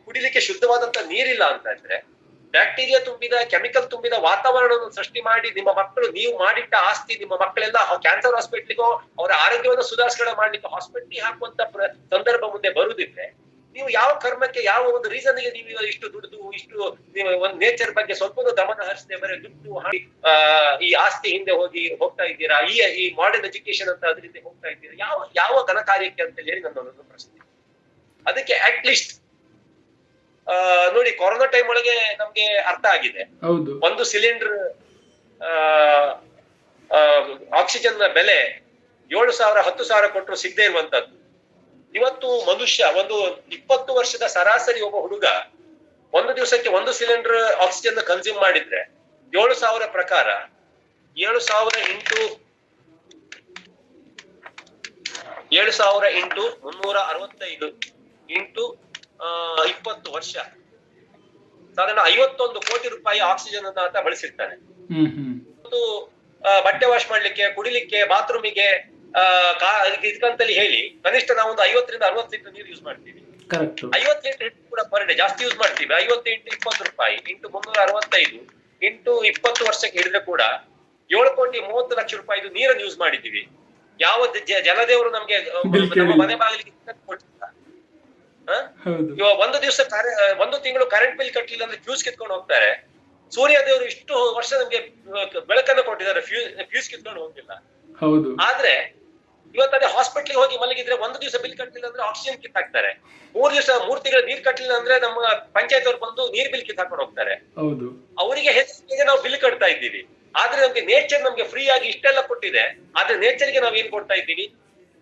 ಕುಡಿಲಿಕ್ಕೆ ಶುದ್ಧವಾದಂತ ನೀರಿಲ್ಲ ಅಂತ ಇದ್ರೆ, ಬ್ಯಾಕ್ಟೀರಿಯಾ ತುಂಬಿದ, ಕೆಮಿಕಲ್ ತುಂಬಿದ ವಾತಾವರಣವನ್ನು ಸೃಷ್ಟಿ ಮಾಡಿ ನಿಮ್ಮ ಮಕ್ಕಳು, ನೀವು ಮಾಡಿಟ್ಟ ಆಸ್ತಿ, ನಿಮ್ಮ ಮಕ್ಕಳೆಲ್ಲ ಕ್ಯಾನ್ಸರ್ ಹಾಸ್ಪಿಟ್ಲಿಗೋ ಅವರ ಆರೋಗ್ಯವನ್ನು ಸುಧಾರಿಸ್ಕೊಳ್ಳೋ ಮಾಡ್ಲಿಕ್ಕೆ ಹಾಸ್ಪಿಟ್ಲಿಗೆ ಹಾಕುವಂತ ಸಂದರ್ಭ ಮುಂದೆ ಬರುದಿದ್ರೆ, ನೀವು ಯಾವ ಕರ್ಮಕ್ಕೆ, ಯಾವ ಒಂದು ರೀಸನ್ಗೆ ನೀವು ಇಷ್ಟು ದುಡ್ದು, ಇಷ್ಟು ನೀವು ಒಂದು ನೇಚರ್ ಬಗ್ಗೆ ಸ್ವಲ್ಪ ಗಮನ ಹರಿಸದೆ ಬರೀ ದುಡ್ಡು ಈ ಆಸ್ತಿ ಹಿಂದೆ ಹೋಗ್ತಾ ಇದ್ದೀರಾ? ಈ ಮಾಡರ್ನ್ ಎಜುಕೇಶನ್ ಅಂತ ಅದ್ರ ಹಿಂದೆ ಹೋಗ್ತಾ ಇದ್ದೀರಾ? ಯಾವ ಘನ ಕಾರ್ಯಕ್ಕೆ ಅಂತ ಹೇಳಿ ನನ್ನೊಂದು ಪ್ರಶ್ನೆ. ಅದಕ್ಕೆ ಅಟ್ಲೀಸ್ಟ್ ನೋಡಿ, ಕೊರೋನಾ ಟೈಮ್ ಒಳಗೆ ನಮ್ಗೆ ಅರ್ಥ ಆಗಿದೆ, ಒಂದು ಸಿಲಿಂಡರ್ ಆಕ್ಸಿಜನ್ ಬೆಲೆ 7,000 10,000 ಕೊಟ್ಟರು ಸಿಗದೆ ಇರುವಂತದ್ದು. ಇವತ್ತು ಮನುಷ್ಯ ಒಂದು 20 ವರ್ಷದ ಸರಾಸರಿ ಒಬ್ಬ ಹುಡುಗ ಒಂದು ದಿವಸಕ್ಕೆ 1 ಸಿಲಿಂಡರ್ ಆಕ್ಸಿಜನ್ ಕನ್ಸ್ಯೂಮ್ ಮಾಡಿದ್ರೆ 7,000 ಪ್ರಕಾರ 7,000 ಇಂಟು 365 ಇಂಟು 20 ವರ್ಷ, ಸಾಧಾರಣ 51 ಕೋಟಿ ರೂಪಾಯಿ ಆಕ್ಸಿಜನ್ ಅನ್ನ ಆತ ಬಳಸಿರ್ತಾನೆ. ಬಟ್ಟೆ ವಾಶ್ ಮಾಡ್ಲಿಕ್ಕೆ, ಕುಡಿಲಿಕ್ಕೆ, ಬಾತ್ರೂಮಿಗೆ, ಇದಕ್ಕಂತಲ್ಲಿ ಹೇಳಿ ಕನಿಷ್ಠ ನಾವು ಒಂದು 50 ರಿಂದ 60 ಲೀಟರ್ ನೀರು ಯೂಸ್ ಮಾಡ್ತೀವಿ. 50 ಲೀಟರ್ ಕೂಡ ಪರ್ ಡೇ ಜಾಸ್ತಿ ಯೂಸ್ ಮಾಡ್ತೀವಿ. 50 ಇಂಟು 20 ರೂಪಾಯಿ ಇಂಟು 365 ಇಂಟು 20 ವರ್ಷಕ್ಕೆ ಹಿಡಿದ್ರೆ ಕೂಡ 7,30,00,000 ರೂಪಾಯಿ ನೀರನ್ನು ಯೂಸ್ ಮಾಡಿದ್ದೀವಿ. ಯಾವ ಜಲದೇವರು ನಮ್ಗೆ ನಮ್ಮ ಮನೆ ಬಾಗಿಲಿಗೆ ಕೊಟ್ಟಿಲ್ಲ. ಒಂದು ದಿವಸ 1 ತಿಂಗಳು ಕರೆಂಟ್ ಬಿಲ್ ಕಟ್ಟಲಿಲ್ಲ ಅಂದ್ರೆ ಫ್ಯೂಸ್ ಕಿತ್ಕೊಂಡು ಹೋಗ್ತಾರೆ. ಸೂರ್ಯ ದೇವರು ಇಷ್ಟು ವರ್ಷ ನಮ್ಗೆ ಬೆಳಕನ್ನು ಕೊಟ್ಟಿದ್ದಾರೆ, ಫ್ಯೂಸ್ ಕಿತ್ಕೊಂಡು ಹೋಗಿಲ್ಲ. ಹೌದು. ಆದ್ರೆ ಇವತ್ತದೇ ಹಾಸ್ಪಿಟ್ಲಿಗೆ ಹೋಗಿ ಮಲಗಿದ್ರೆ ಒಂದು ದಿವಸ ಬಿಲ್ ಕಟ್ಟಲಿಲ್ಲ ಅಂದ್ರೆ ಆಕ್ಸಿಜನ್ ಕಿತ್ತಾಕ್ತಾರೆ, 3 ತಿಂಗಳ ನೀರ್ ಕಟ್ಟಲಿಲ್ಲ ಅಂದ್ರೆ ನಮ್ಮ ಪಂಚಾಯತ್ ಅವ್ರು ಬಂದು ನೀರ್ ಬಿಲ್ ಕಿತ್ತಾಕೊಂಡು ಹೋಗ್ತಾರೆ. ಹೌದು. ಅವರಿಗೆ ಹೆಚ್ಚಿಗೆ ನಾವು ಬಿಲ್ ಕಟ್ತಾ ಇದ್ದೀವಿ. ಆದ್ರೆ ನಮ್ಗೆ ನೇಚರ್ ನಮ್ಗೆ ಫ್ರೀ ಆಗಿ ಇಷ್ಟೆಲ್ಲ ಕೊಟ್ಟಿದೆ, ಆದ್ರೆ ನೇಚರ್ಗೆ ನಾವ್ ಏನ್ ಕೊಡ್ತಾ ಇದ್ದೀವಿ?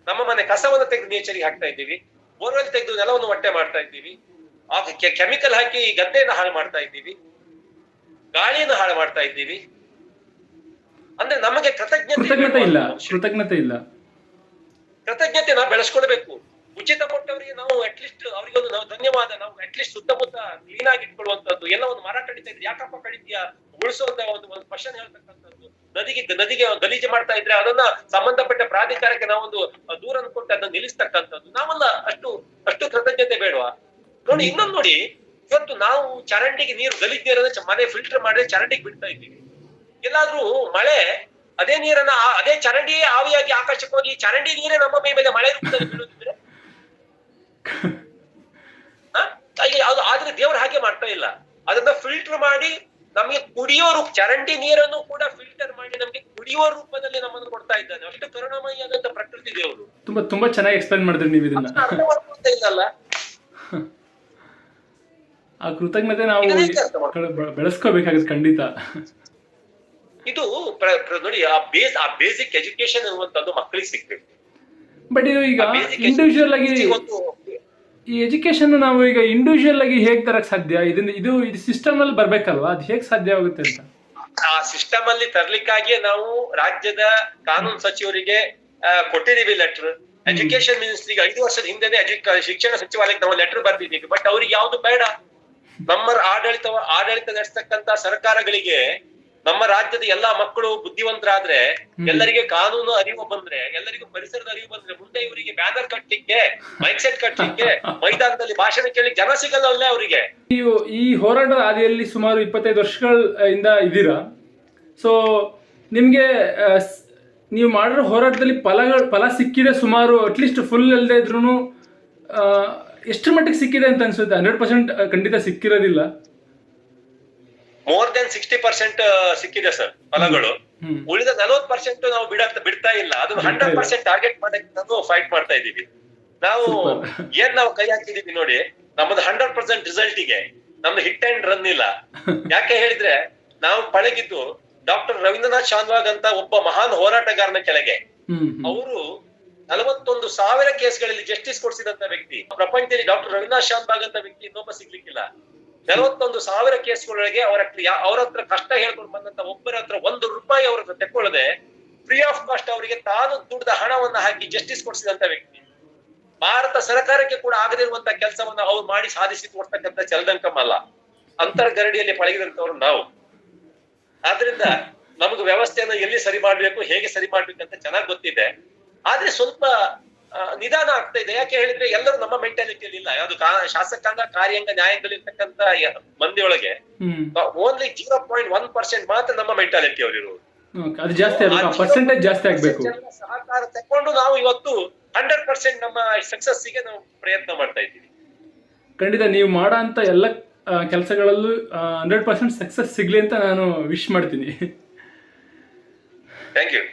ನಮ್ಮ ಮನೆ ಕಸವನ್ನು ತೆಗೆದು ನೇಚರ್ಗೆ ಹಾಕ್ತಾ ಇದ್ದೀವಿ, ಬೋರ್ವೆಲ್ ತೆಗೆದು ನೆಲವನ್ನು ಹೊಟ್ಟೆ ಮಾಡ್ತಾ ಇದ್ದೀವಿ, ಕೆಮಿಕಲ್ ಹಾಕಿ ಗದ್ದೆಯನ್ನು ಹಾಳು ಮಾಡ್ತಾ ಇದ್ದೀವಿ, ಗಾಳಿಯನ್ನು ಹಾಳು ಮಾಡ್ತಾ ಇದ್ದೀವಿ. ಅಂದ್ರೆ ನಮಗೆ ಕೃತಜ್ಞತೆ ಇಲ್ಲ. ಕೃತಜ್ಞತೆ ನಾವು ಬೆಳೆಸ್ಕೊಳ್ಬೇಕು. ಉಚಿತ ಕೊಟ್ಟವರಿಗೆ ನಾವು ಅಟ್ಲೀಸ್ಟ್ ಅವರಿಗೆ ಒಂದು ನಾವು ಧನ್ಯವಾದ, ನಾವು ಅಟ್ಲೀಸ್ಟ್ ಸುತ್ತಮುತ್ತ ಕ್ಲೀನ್ ಆಗಿ ಇಟ್ಕೊಳ್ಳುವಂತದ್ದು. ಎಲ್ಲ ಒಂದು ಮರ ಕಡಿತಾ ಇದ್ರೆ ಯಾಕಪ್ಪ ಕಡಿತೀಯಾ ಉಳಿಸುವಂತ ಒಂದು ಕ್ವಶನ್ ಹೇಳ್ತಕ್ಕಂಥದ್ದು. ನದಿಗೆ ಗಲೀಜು ಮಾಡ್ತಾ ಇದ್ರೆ ಅದನ್ನ ಸಂಬಂಧಪಟ್ಟ ಪ್ರಾಧಿಕಾರಕ್ಕೆ ನಾವೊಂದು ದೂರನ್ನು ಕೊಟ್ಟು ಅದನ್ನ ನಿಲ್ಲಿಸ್ತಕ್ಕಂಥದ್ದು. ನಾವೆಲ್ಲ ಅಷ್ಟು ಕೃತಜ್ಞತೆ ಬೇಡವಾ? ನೋಡಿ, ಇನ್ನೊಂದು ನೋಡಿ, ಇವತ್ತು ನಾವು ಚರಂಡಿಗೆ ನೀರು ಗಲೀಜ್ ನೀರನ್ನ ಮನೆ ಫಿಲ್ಟರ್ ಮಾಡಿದ್ರೆ ಚರಂಡಿಗೆ ಬಿಡ್ತಾ ಇದ್ದೀವಿ. ಎಲ್ಲಾದ್ರೂ ಮಳೆ ಅದೇ ನೀರನ್ನ ಅದೇ ಚರಂಡಿ ಆವಿಯಾಗಿ ಆಕರ್ಷಕ ಹೋಗಿ ಚರಂಡಿ ನೀರೇ ನಮ್ಮ ಮೈ ಮೇಲೆ ಮಳೆ ರೂಪದಲ್ಲಿ ಬೀಳುತ್ತಿದ್ರೆ ಆದ್ರೆ ದೇವ್ರು ಹಾಗೆ ಮಾಡ್ತಾ ಇಲ್ಲ. ಅದನ್ನ ಫಿಲ್ಟರ್ ಮಾಡಿ ನಮ್ಗೆ ಕುಡಿಯೋ ಚರಂಡಿ ನೀರನ್ನು ಕೂಡ ಫಿಲ್ಟರ್ ಮಾಡಿ ನಮ್ಗೆ ಕುಡಿಯುವ ರೂಪದಲ್ಲಿ ನಮ್ಮನ್ನು ಕೊಡ್ತಾ ಇದ್ದಾನೆ. ಅಷ್ಟು ಕರುಣಾಮಯಿಯಾದಂತ ಪ್ರಕೃತಿ ದೇವರು. ತುಂಬಾ ಚೆನ್ನಾಗಿ ಎಕ್ಸ್ಪ್ಲೈನ್ ಮಾಡಿದ್ರಿ ನೀವು ಇದನ್ನ. ಅರ್ಥ ಮಾಡ್ಕೊಳ್ತಾ ಇಲ್ಲಲ್ಲ. ಆ ಕೃತಜ್ಞತೆ ನಾವು ಬೆಳೆಸ್ಕೋಬೇಕಾಗುತ್ತೆ ಖಂಡಿತ. ಇದು ನೋಡಿ, ಆ ಬೇಸಿಕ್ ಎಜುಕೇಶನ್ ಅನ್ನುವಂಥದ್ದು ಮಕ್ಕಳಿಗೆ ಸಿಗ್ಬೇಕು. ಬಟ್ ಇದು ಈಗ ಇಂಡಿವಿಜುವಲ್ ಆಗಿ ಈ ಎಜುಕೇಶನ್ ನಾವು ಈಗ ಇಂಡಿವಿಜುವಲ್ ಆಗಿ ಹೇಗ್ ತರಕ್ ಸಾಧ್ಯ? ಇದು ಸಿಸ್ಟಮ್ ಅಲ್ಲಿ ಬರ್ಬೇಕಲ್ವಾ? ಅದು ಹೇಗ್ ಸಾಧ್ಯ ಆಗುತ್ತೆ ಅಂತ ಆ ಸಿಸ್ಟಮ್ ಅಲ್ಲಿ ತರ್ಲಿಕ್ಕಾಗಿಯೇ ನಾವು ರಾಜ್ಯದ ಕಾನೂನು ಸಚಿವರಿಗೆ ಕೊಟ್ಟಿದ್ದೀವಿ ಲೆಟರ್. ಎಜುಕೇಶನ್ ಮಿನಿಸ್ಟ್ರಿಗೆ 5 ವರ್ಷದ ಹಿಂದೆ ಶಿಕ್ಷಣ ಸಚಿವಾಲಯಕ್ಕೆ ನಾವು ಲೆಟರ್ ಬರ್ದಿದ್ದೀವಿ. ಬಟ್ ಅವ್ರಿಗೆ ಯಾವ್ದು ಬೇಡ. ನಮ್ಮ ಆಡಳಿತ ನಡೆಸ್ತಕ್ಕಂತ ಸರ್ಕಾರಗಳಿಗೆ ನಮ್ಮ ರಾಜ್ಯದ ಎಲ್ಲಾ ಮಕ್ಕಳು ಬುದ್ಧಿವಂತರಾದ್ರೆ, ಎಲ್ಲರಿಗೆ ಕಾನೂನು ಅರಿವು ಬಂದ್ರೆ, ಎಲ್ಲರಿಗೂ ಪರಿಸರದ ಅರಿವು ಬಂದ್ರೆ, ಮುಂದೆ ಇವರಿಗೆ ಬ್ಯಾನರ್ ಕಟ್ಲಿಕ್ಕೆ, ಮೈಕ್ ಸೆಟ್ ಕಟ್ಲಿಕ್ಕೆ, ಮೈದಾನದಲ್ಲಿ ಭಾಷಣ ಕೇಳಲಿಕ್ಕೆ ಜನ ಸಿಗಲ್ಲ ಅಲ್ಲೇ ಅವರಿಗೆ. ಈ ಹೋರಾಟದ ಹಾದಿಯಲ್ಲಿ ಸುಮಾರು 25 ವರ್ಷಗಳಿಂದ ಇದ್ದೀರಾ. ಸೊ ನಿಮ್ಗೆ ನೀವು ಮಾಡಿರೋ ಹೋರಾಟದಲ್ಲಿ ಫಲ ಸಿಕ್ಕಿದೆ ಸುಮಾರು, ಅಟ್ಲೀಸ್ಟ್ ಫುಲ್ ಅಲ್ಲದೆ ಇದ್ರೂ ಎಷ್ಟು ಮಟ್ಟಿಗೆ ಸಿಕ್ಕಿದೆ ಅಂತ ಅನ್ಸುತ್ತೆ? 100% ಖಂಡಿತ ಸಿಕ್ಕಿರೋದಿಲ್ಲ. ಮೋರ್ ದೆನ್ 60% ಸಿಕ್ಕಿದೆ ಸರ್ ಫಲಗಳು. ಉಳಿದ 40% ನಾವು ಬಿಡ್ತಾ ಇಲ್ಲ. ಅದು 100% ಟಾರ್ಗೆಟ್ ಮಾಡಕ್ಕೆ ನಾವು ಫೈಟ್ ಮಾಡ್ತಾ ಇದೀವಿ. ನಾವು ಕೈ ಹಾಕಿದೀವಿ ನೋಡಿ, ನಮ್ಮದು 100% ರಿಸಲ್ಟಿಗೆ. ನಮ್ದು ಹಿಟ್ ಅಂಡ್ ರನ್ ಇಲ್ಲ. ಯಾಕೆ ಹೇಳಿದ್ರೆ ನಾವು ಪಳಗಿದ್ದು ಡಾಕ್ಟರ್ ರವೀಂದ್ರನಾಥ್ ಶಾನ್ವಾಗ್ ಅಂತ ಒಬ್ಬ ಮಹಾನ್ ಹೋರಾಟಗಾರನ ಕೆಳಗೆ. ಅವರು 41,000 ಕೇಸ್ಗಳಲ್ಲಿ ಜಸ್ಟಿಸ್ ಕೊಡಿಸಿದಂತ ವ್ಯಕ್ತಿ. ಪ್ರಪಂಚದಲ್ಲಿ ಡಾಕ್ಟರ್ ರವೀಂದ್ರನಾಥ್ ಶಾನ್ವಾಗ್ ಅಂತ ವ್ಯಕ್ತಿ ಇನ್ನೊಬ್ಬ ಸಿಗ್ಲಿಕ್ಕಿಲ್ಲ. 41,000 ಕೇಸ್ಗಳೊಳಗೆ ಅವ್ರ ಹತ್ರ ಕಷ್ಟ ಹೇಳ್ಕೊಂಡು ಬಂದಂತ ಒಬ್ಬರ ಹತ್ರ 1 ರೂಪಾಯಿ ಅವ್ರ ಹತ್ರ ತೆಕ್ಕೊಳ್ಳದೆ ಫ್ರೀ ಆಫ್ ಕಾಸ್ಟ್ ಅವರಿಗೆ ತಾನು ದುಡ್ದ ಹಣವನ್ನ ಹಾಕಿ ಜಸ್ಟಿಸ್ ಕೊಡಿಸಿದಂತ ವ್ಯಕ್ತಿ. ಭಾರತ ಸರ್ಕಾರಕ್ಕೆ ಕೂಡ ಆಗದಿರುವಂತ ಕೆಲಸವನ್ನ ಅವ್ರು ಮಾಡಿ ಸಾಧಿಸಿ ತೋರ್ತಕ್ಕಂಥ ಚಲದಂಕಂ ಅಲ್ಲ, ಅಂತರ್ಗರಡಿಯಲ್ಲಿ ಪಳಗಿದಂತವ್ರು ನಾವು. ಆದ್ರಿಂದ ನಮಗೆ ವ್ಯವಸ್ಥೆಯನ್ನು ಎಲ್ಲಿ ಸರಿ ಮಾಡ್ಬೇಕು, ಹೇಗೆ ಸರಿ ಮಾಡ್ಬೇಕಂತ ಚೆನ್ನಾಗಿ ಗೊತ್ತಿದೆ. ಆದ್ರೆ ಸ್ವಲ್ಪ ನಿಧಾನ ಆಗ್ತಾ ಇದೆ. ಯಾಕೆ ಹೇಳಿದ್ರೆ ಎಲ್ಲರೂ ನಮ್ಮ ಮೆಂಟಾಲಿಟಿಯಲ್ಲಿ ಇಲ್ಲ. ಯಾವ್ದು ಶಾಸಕಾಂಗ, ಕಾರ್ಯಾಂಗ, ನ್ಯಾಯಾಂಗದಲ್ಲಿರ್ತಕ್ಕಂಥ ಮಂದಿಯೊಳಗೆ ಓನ್ಲಿ 0.1% ಮಾತ್ರ ನಮ್ಮ ಮೆಂಟಾಲಿಟಿ ಅವರು ಇರುವುದು. ಸಹಕಾರ ತಕೊಂಡು ನಾವು ಇವತ್ತು 100% ನಮ್ಮ ಸಕ್ಸಸ್ಸಿಗೆ ನಾವು ಪ್ರಯತ್ನ ಮಾಡ್ತಾ ಇದ್ದೀವಿ. ಖಂಡಿತ ನೀವು ಮಾಡೋ ಅಂತ ಎಲ್ಲ ಕೆಲಸಗಳಲ್ಲೂ 100% ಸಕ್ಸಸ್ ಸಿಗ್ಲಿ ಅಂತ ನಾನು ವಿಶ್ ಮಾಡ್ತೀನಿ. Thank you.